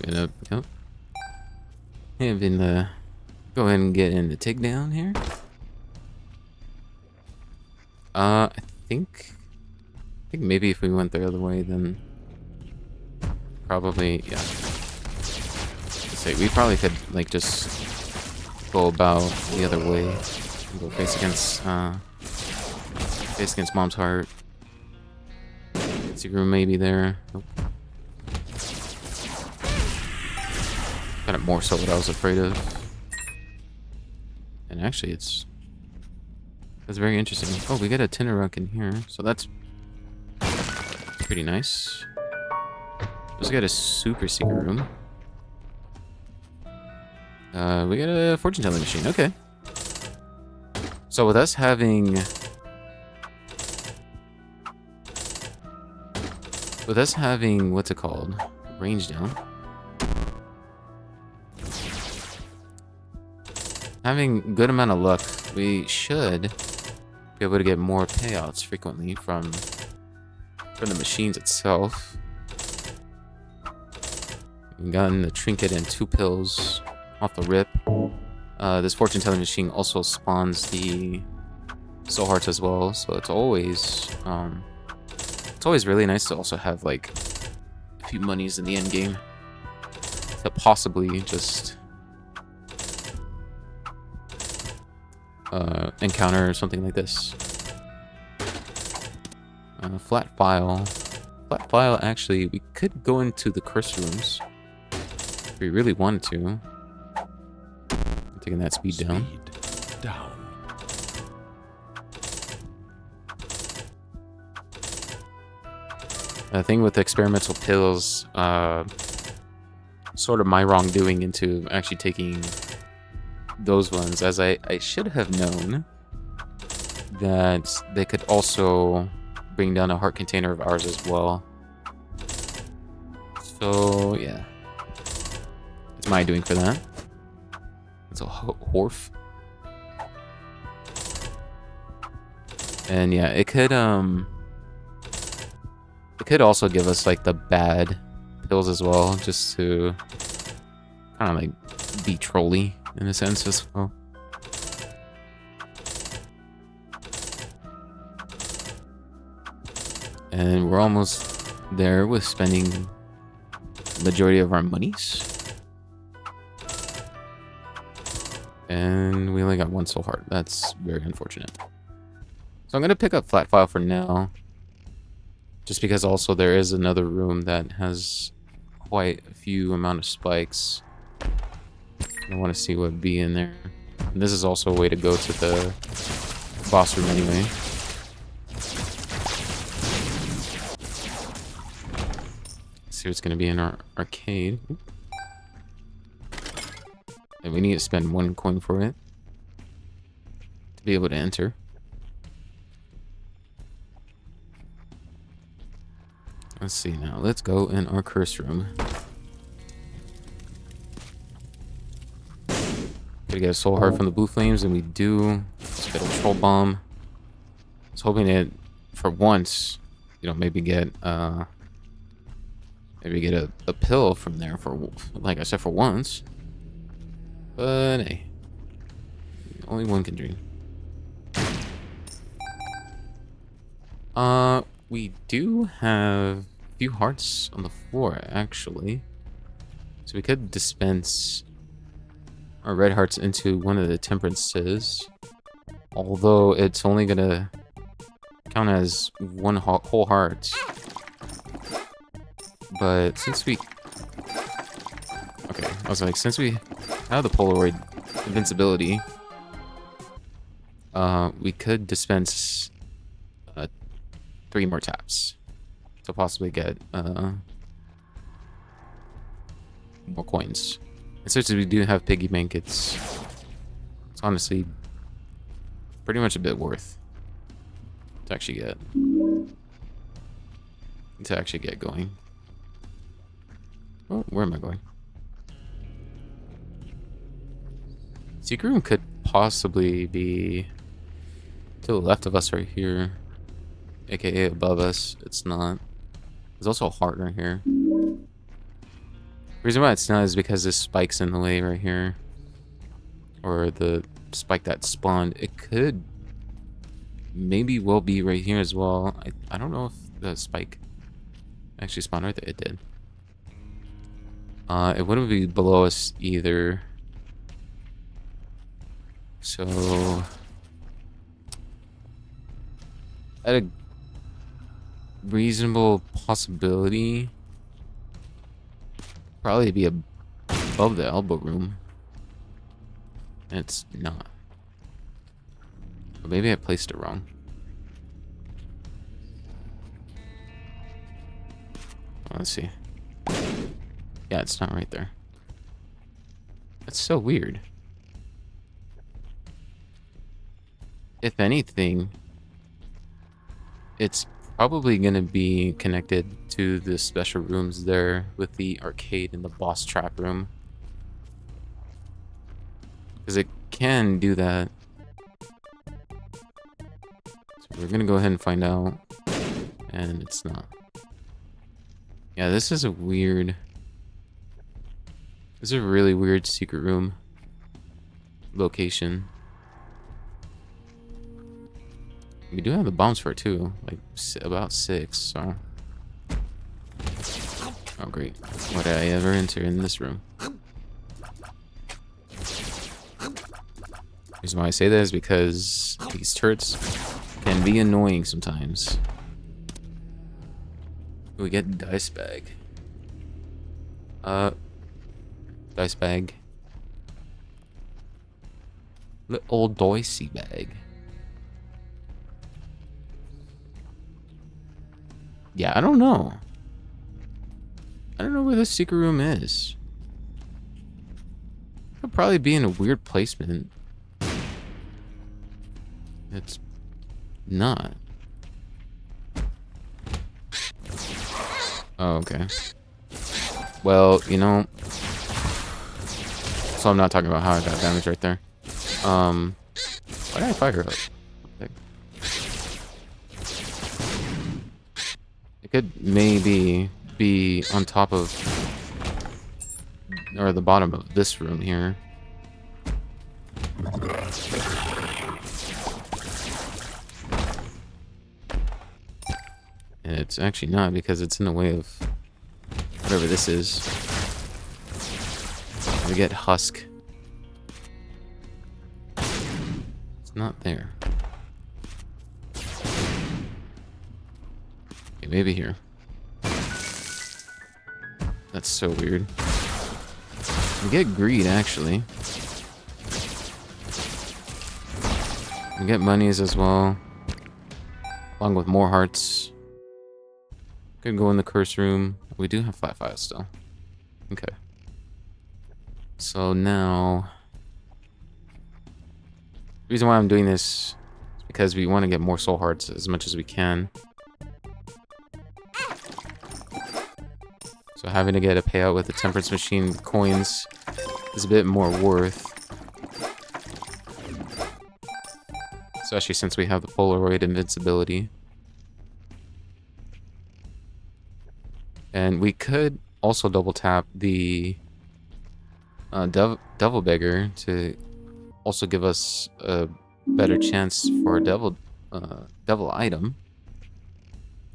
Speaker 1: Yep. Having the go ahead and get in the takedown here. I think maybe if we went the other way, then probably, yeah. Let's say we probably could like just go about the other way and go face against Mom's Heart. Secret room maybe there. Nope. Kind of more so what I was afraid of. And actually, that's very interesting. Oh, we got a Tinarunk in here, so that's pretty nice. Also got a super secret room. We got a fortune telling machine. Okay. So with us having what's it called? Range down. Having good amount of luck, we should be able to get more payouts frequently from the machines itself. We've gotten the trinket and 2 pills off the rip. This fortune telling machine also spawns the soul hearts as well, so it's always really nice to also have like a few monies in the end game to possibly just encounter something like this. Flat file. Actually, we could go into the curse rooms if we really wanted to. I'm taking that speed down. The thing with experimental pills, sort of my wrongdoing into actually taking those ones, as I should have known that they could also bring down a heart container of ours as well. So yeah, it's my doing for that. It's a Horf, and yeah, it could also give us like the bad pills as well, just to kind of like be trolly in a sense as well. And we're almost there with spending the majority of our monies. And we only got 1 soul heart. That's very unfortunate. So I'm going to pick up flat file for now. Just because also there is another room that has quite a few amount of spikes. I want to see what would be in there. And this is also a way to go to the boss room anyway. See what's going to be in our arcade. And we need to spend 1 coin for it to be able to enter. Let's see now. Let's go in our curse room. Gotta get a soul heart from the blue flames, and we do. Let's get a troll bomb. I was hoping that for once, you know, maybe get a pill from there for, like I said, for once. But hey, only one can dream. We do have a few hearts on the floor, actually. So we could dispense our red hearts into one of the temperances. Although it's only gonna count as one whole heart. But since we... Okay, I was like, since we have the Polaroid invincibility, we could dispense 3 more taps to possibly get more coins. And since we do have Piggy Bank, it's honestly pretty much a bit worth to actually get going. Oh, where am I going? Secret room could possibly be to the left of us right here, aka above us. It's not. There's also a heart right here. The reason why it's not is because this spike's in the way right here, or the spike that spawned. It could maybe will be right here as well. I don't know if the spike actually spawned right there. It did. It wouldn't be below us either. So at a reasonable possibility, probably be above the elbow room. And it's not. Or maybe I placed it wrong. Let's see. Yeah, it's not right there. That's so weird. If anything, it's probably going to be connected to the special rooms there with the arcade and the boss trap room. Because it can do that. So we're going to go ahead and find out. And it's not. Yeah, this is a weird... This is a really weird secret room location. We do have the bombs for it too, like about 6, so... Oh great, why did I ever enter in this room? The reason why I say that is because these turrets can be annoying sometimes. We get dice bag. Dice bag. Little dicey bag. Yeah, I don't know. I don't know where this secret room is. It'll probably be in a weird placement. It's not. Oh, okay. Well, you know. So I'm not talking about how I got damage right there. Why did I fire up? It could maybe be on top of, or the bottom of this room here. And it's actually not, because it's in the way of whatever this is. We get husk. It's not there. Okay, maybe here. That's so weird. We get greed, actually. We get monies as well, along with more hearts. Could go in the curse room. We do have flat files still. Okay. So now, the reason why I'm doing this is because we want to get more soul hearts as much as we can. So having to get a payout with the temperance machine coins is a bit more worth. Especially since we have the Polaroid invincibility. And we could also double tap the Devil Beggar to also give us a better chance for a devil item.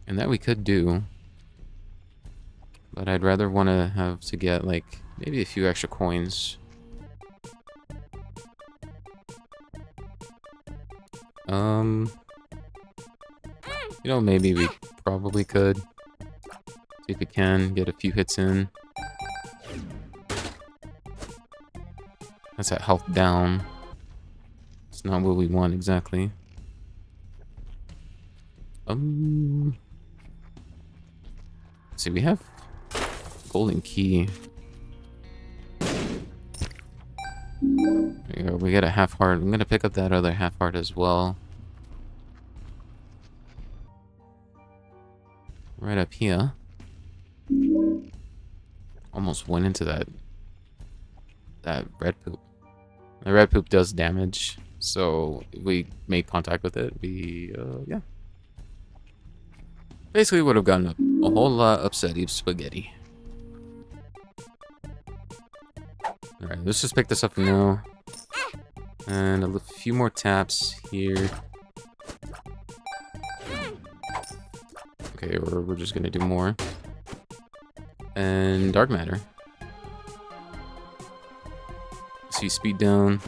Speaker 1: And that we could do. But I'd rather want to have to get, like, maybe a few extra coins. You know, maybe we probably could. See if we can get a few hits in. That's that health down. It's not what we want exactly. Let's see, we have golden key. There you go. We got a half heart. I'm gonna pick up that other half heart as well. Right up here. Almost went into that red poop. The red poop does damage, so if we make contact with it, we yeah. Basically would have gotten a whole lot upsetty of spaghetti. Alright, let's just pick this up for now. And a few more taps here. Okay, we're just gonna do more. And dark matter. See speed down.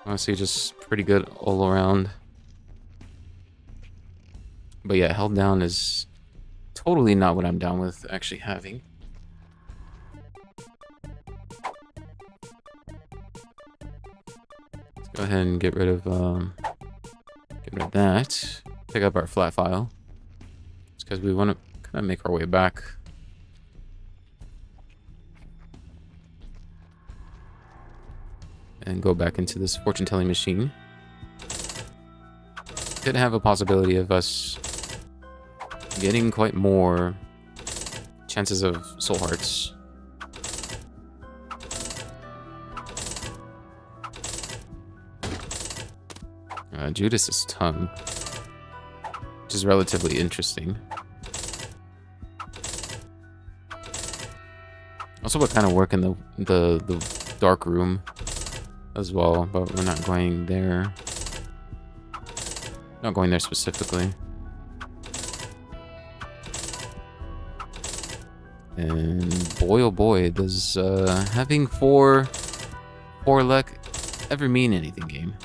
Speaker 1: Honestly, just pretty good all around. But yeah, held down is totally not what I'm down with actually having. Let's go ahead and get rid of that. Pick up our flat file. It's because we want to kind of make our way back. And go back into this fortune telling machine. Could have a possibility of us getting quite more chances of soul hearts. Judas's tongue, which is relatively interesting. Also, what kind of work in the dark room as well, but we're not going there. Not going there specifically. And boy, oh boy, does having four luck ever mean anything, game?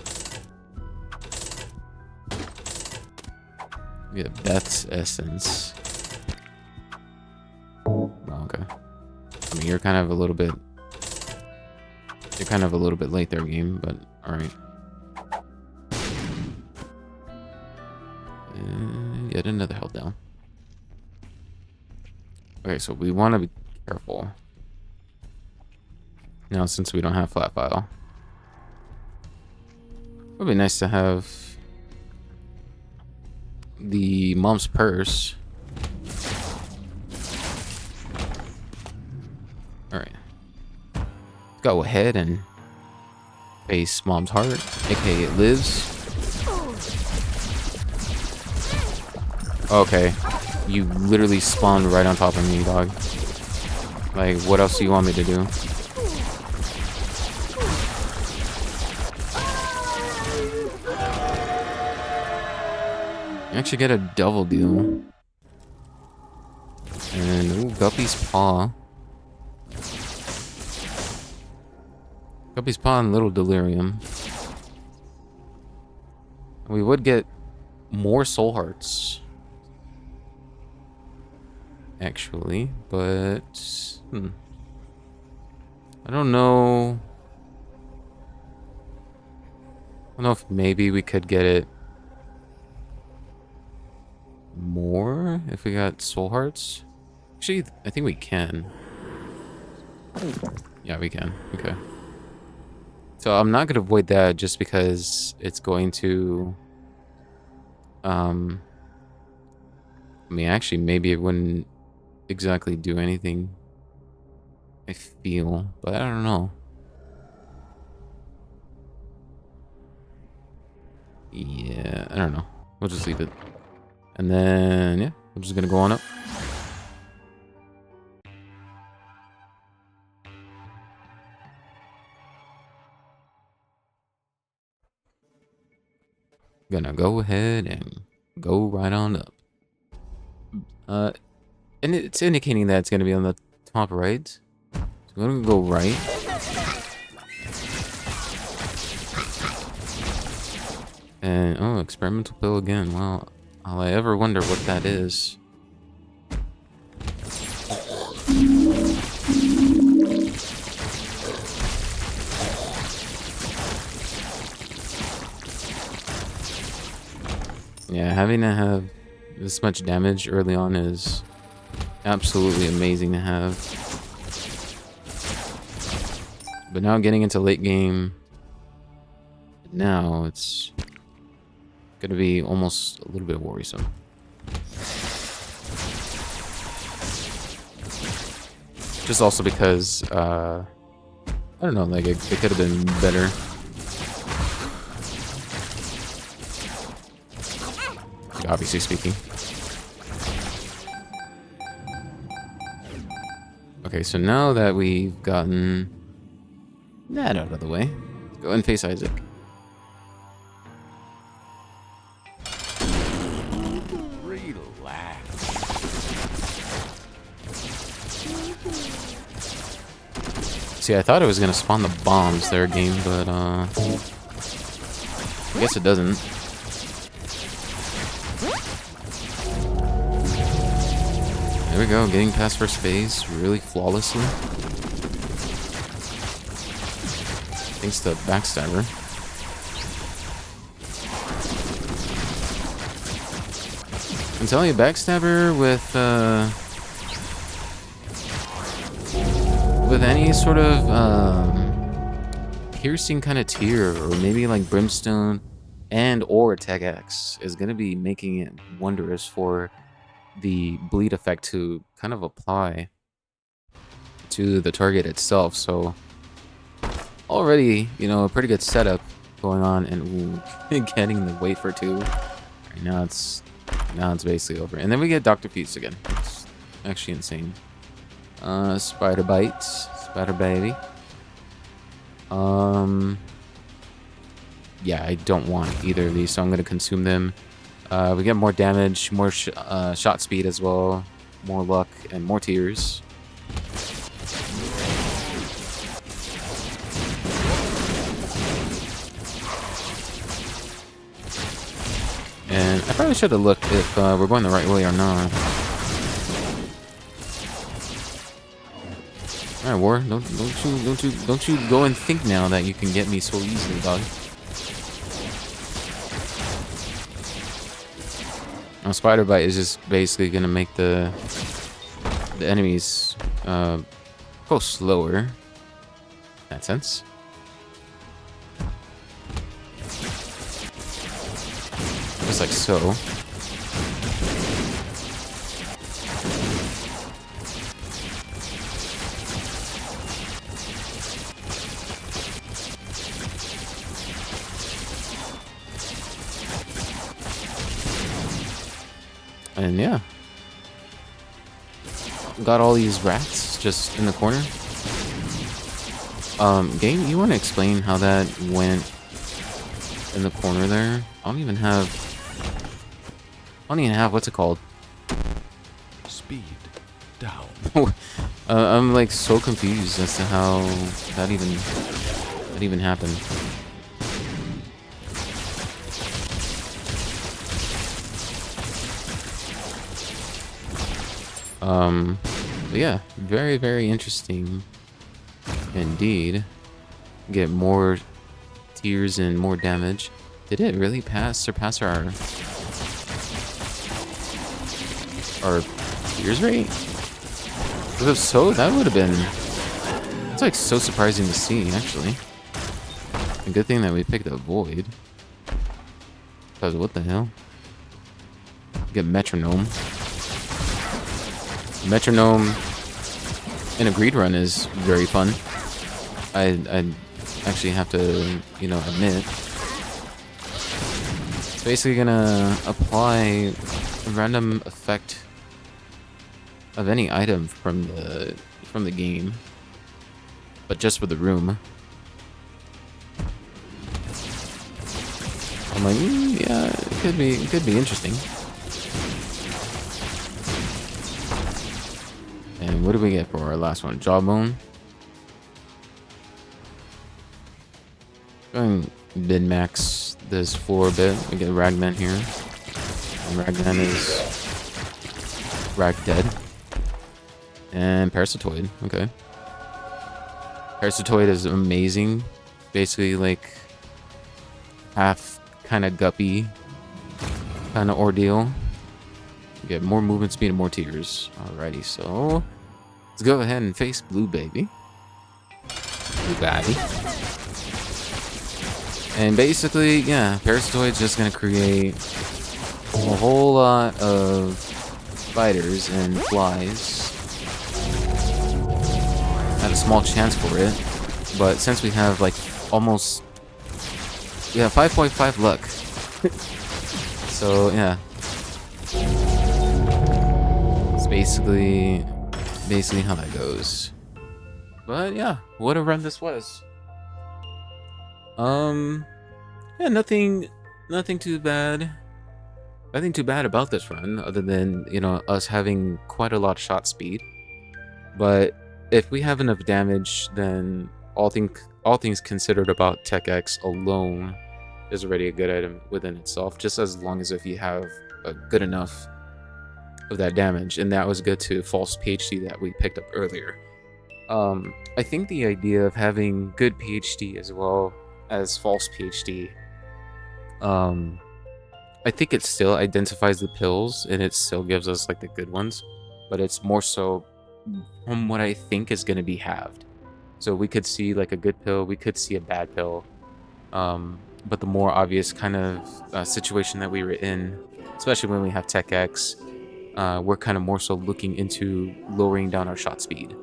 Speaker 1: We have Beth's essence. Oh, okay. I mean, you're kind of a little bit late there, game, but all right. And yet another held down. Okay, so we want to be careful now since we don't have flat file. It would be nice to have the mom's purse. Alright. Go ahead and face mom's heart, aka it lives. Okay. You literally spawned right on top of me, dog. Like, what else do you want me to do? You actually get a double deal. And, ooh, Guppy's Paw. Guppy's Paw and Little Delirium. We would get more soul hearts. Actually, but... I don't know... I don't know if maybe we could get it more if we got soul hearts. Actually, I think we can. Yeah, we can. Okay. So I'm not gonna avoid that just because it's going to I mean, actually, maybe it wouldn't exactly do anything, I feel, but I don't know. Yeah, I don't know. We'll just leave it. And then, yeah, we're just gonna go on up. gonna go ahead and go right on up. And it's indicating that it's gonna be on the top right. So I'm gonna go right. And oh, experimental pill again. Well, all I ever wonder what that is. Yeah, having to have this much damage early on is absolutely amazing to have. But now getting into late game, now it's gonna be almost a little bit worrisome. Just also because, I don't know, like it could have been better. Obviously speaking. Okay, so now that we've gotten that out of the way, let's go and face Isaac.
Speaker 2: Relax.
Speaker 1: See, I thought it was gonna spawn the bombs there, game, but I guess it doesn't. There we go, getting past first phase really flawlessly. Thanks to Backstabber. I'm telling you, Backstabber with any sort of piercing kind of tier, or maybe like Brimstone and or Tag X, is gonna be making it wondrous for the bleed effect to kind of apply to the target itself. So already, you know, a pretty good setup going on, and ooh, getting the wafer too. Right now it's basically over. And then we get Dr. Fuse again. It's actually insane. Spider Bite, Spider Baby. Yeah, I don't want either of these, so I'm gonna consume them. We get more damage, more shot speed as well, more luck, and more tears. And I probably should have looked if we're going the right way or not. Alright, War, don't you go and think now that you can get me so easily, dog. Now, Spider Bite is just basically gonna make the enemies go slower. In that sense. Just like so. And yeah, got all these rats just in the corner. Game, you want to explain how that went in the corner there? I don't even have what's it called?
Speaker 2: Speed down.
Speaker 1: I'm like so confused as to how that even happened. But yeah, very, very interesting indeed. Get more tears and more damage. Did it really surpass our tears rate? Because if so, that would have been... It's like so surprising to see, actually. A good thing that we picked up Void. Because what the hell? Get Metronome. Metronome in a greed run is very fun. I actually have to, you know, admit. It's basically gonna apply a random effect of any item from the game, but just for the room. I'm like, yeah, it could be interesting. And what do we get for our last one? Jawbone. Going mid-max this for a bit. We get Ragman here. And Ragman is Rag Dead. And Parasitoid. Okay. Parasitoid is amazing. Basically like half kind of guppy kind of ordeal. You get more movement speed and more tears. Alrighty, so let's go ahead and face Blue Baby. Blue Baby. And basically, yeah, Parasitoid's just gonna create a whole lot of spiders and flies. Had a small chance for it, but since we have like almost, we have 5.5 luck. So yeah, it's basically how that goes. But yeah, what a run this was. Yeah, nothing too bad. Nothing too bad about this run, other than, you know, us having quite a lot of shot speed. But if we have enough damage, then all things considered about Tech X alone is already a good item within itself, just as long as if you have a good enough of that damage. And that was good to False PhD that we picked up earlier. I think the idea of having good PhD as well as False PhD, I think it still identifies the pills and it still gives us like the good ones, but it's more so from what I think is going to be halved. So we could see like a good pill, we could see a bad pill, but the more obvious kind of situation that we were in, especially when we have Tech X, we're kind of more so looking into lowering down our shot speed.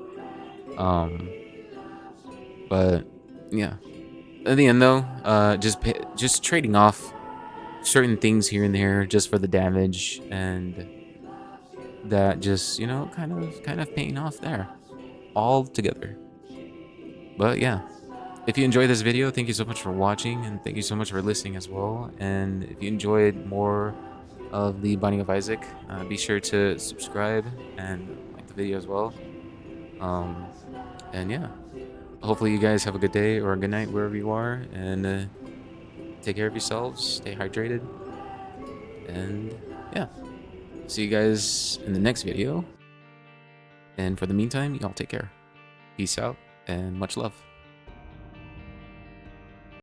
Speaker 1: But yeah, in the end though, just trading off certain things here and there just for the damage, and that just, you know, kind of paying off there all together. But yeah, if you enjoyed this video, thank you so much for watching, and thank you so much for listening as well. And if you enjoyed more of the Binding of Isaac, be sure to subscribe and like the video as well. And yeah, hopefully you guys have a good day or a good night wherever you are, and take care of yourselves, stay hydrated, and yeah, see you guys in the next video. And for the meantime, y'all take care. Peace out and much love.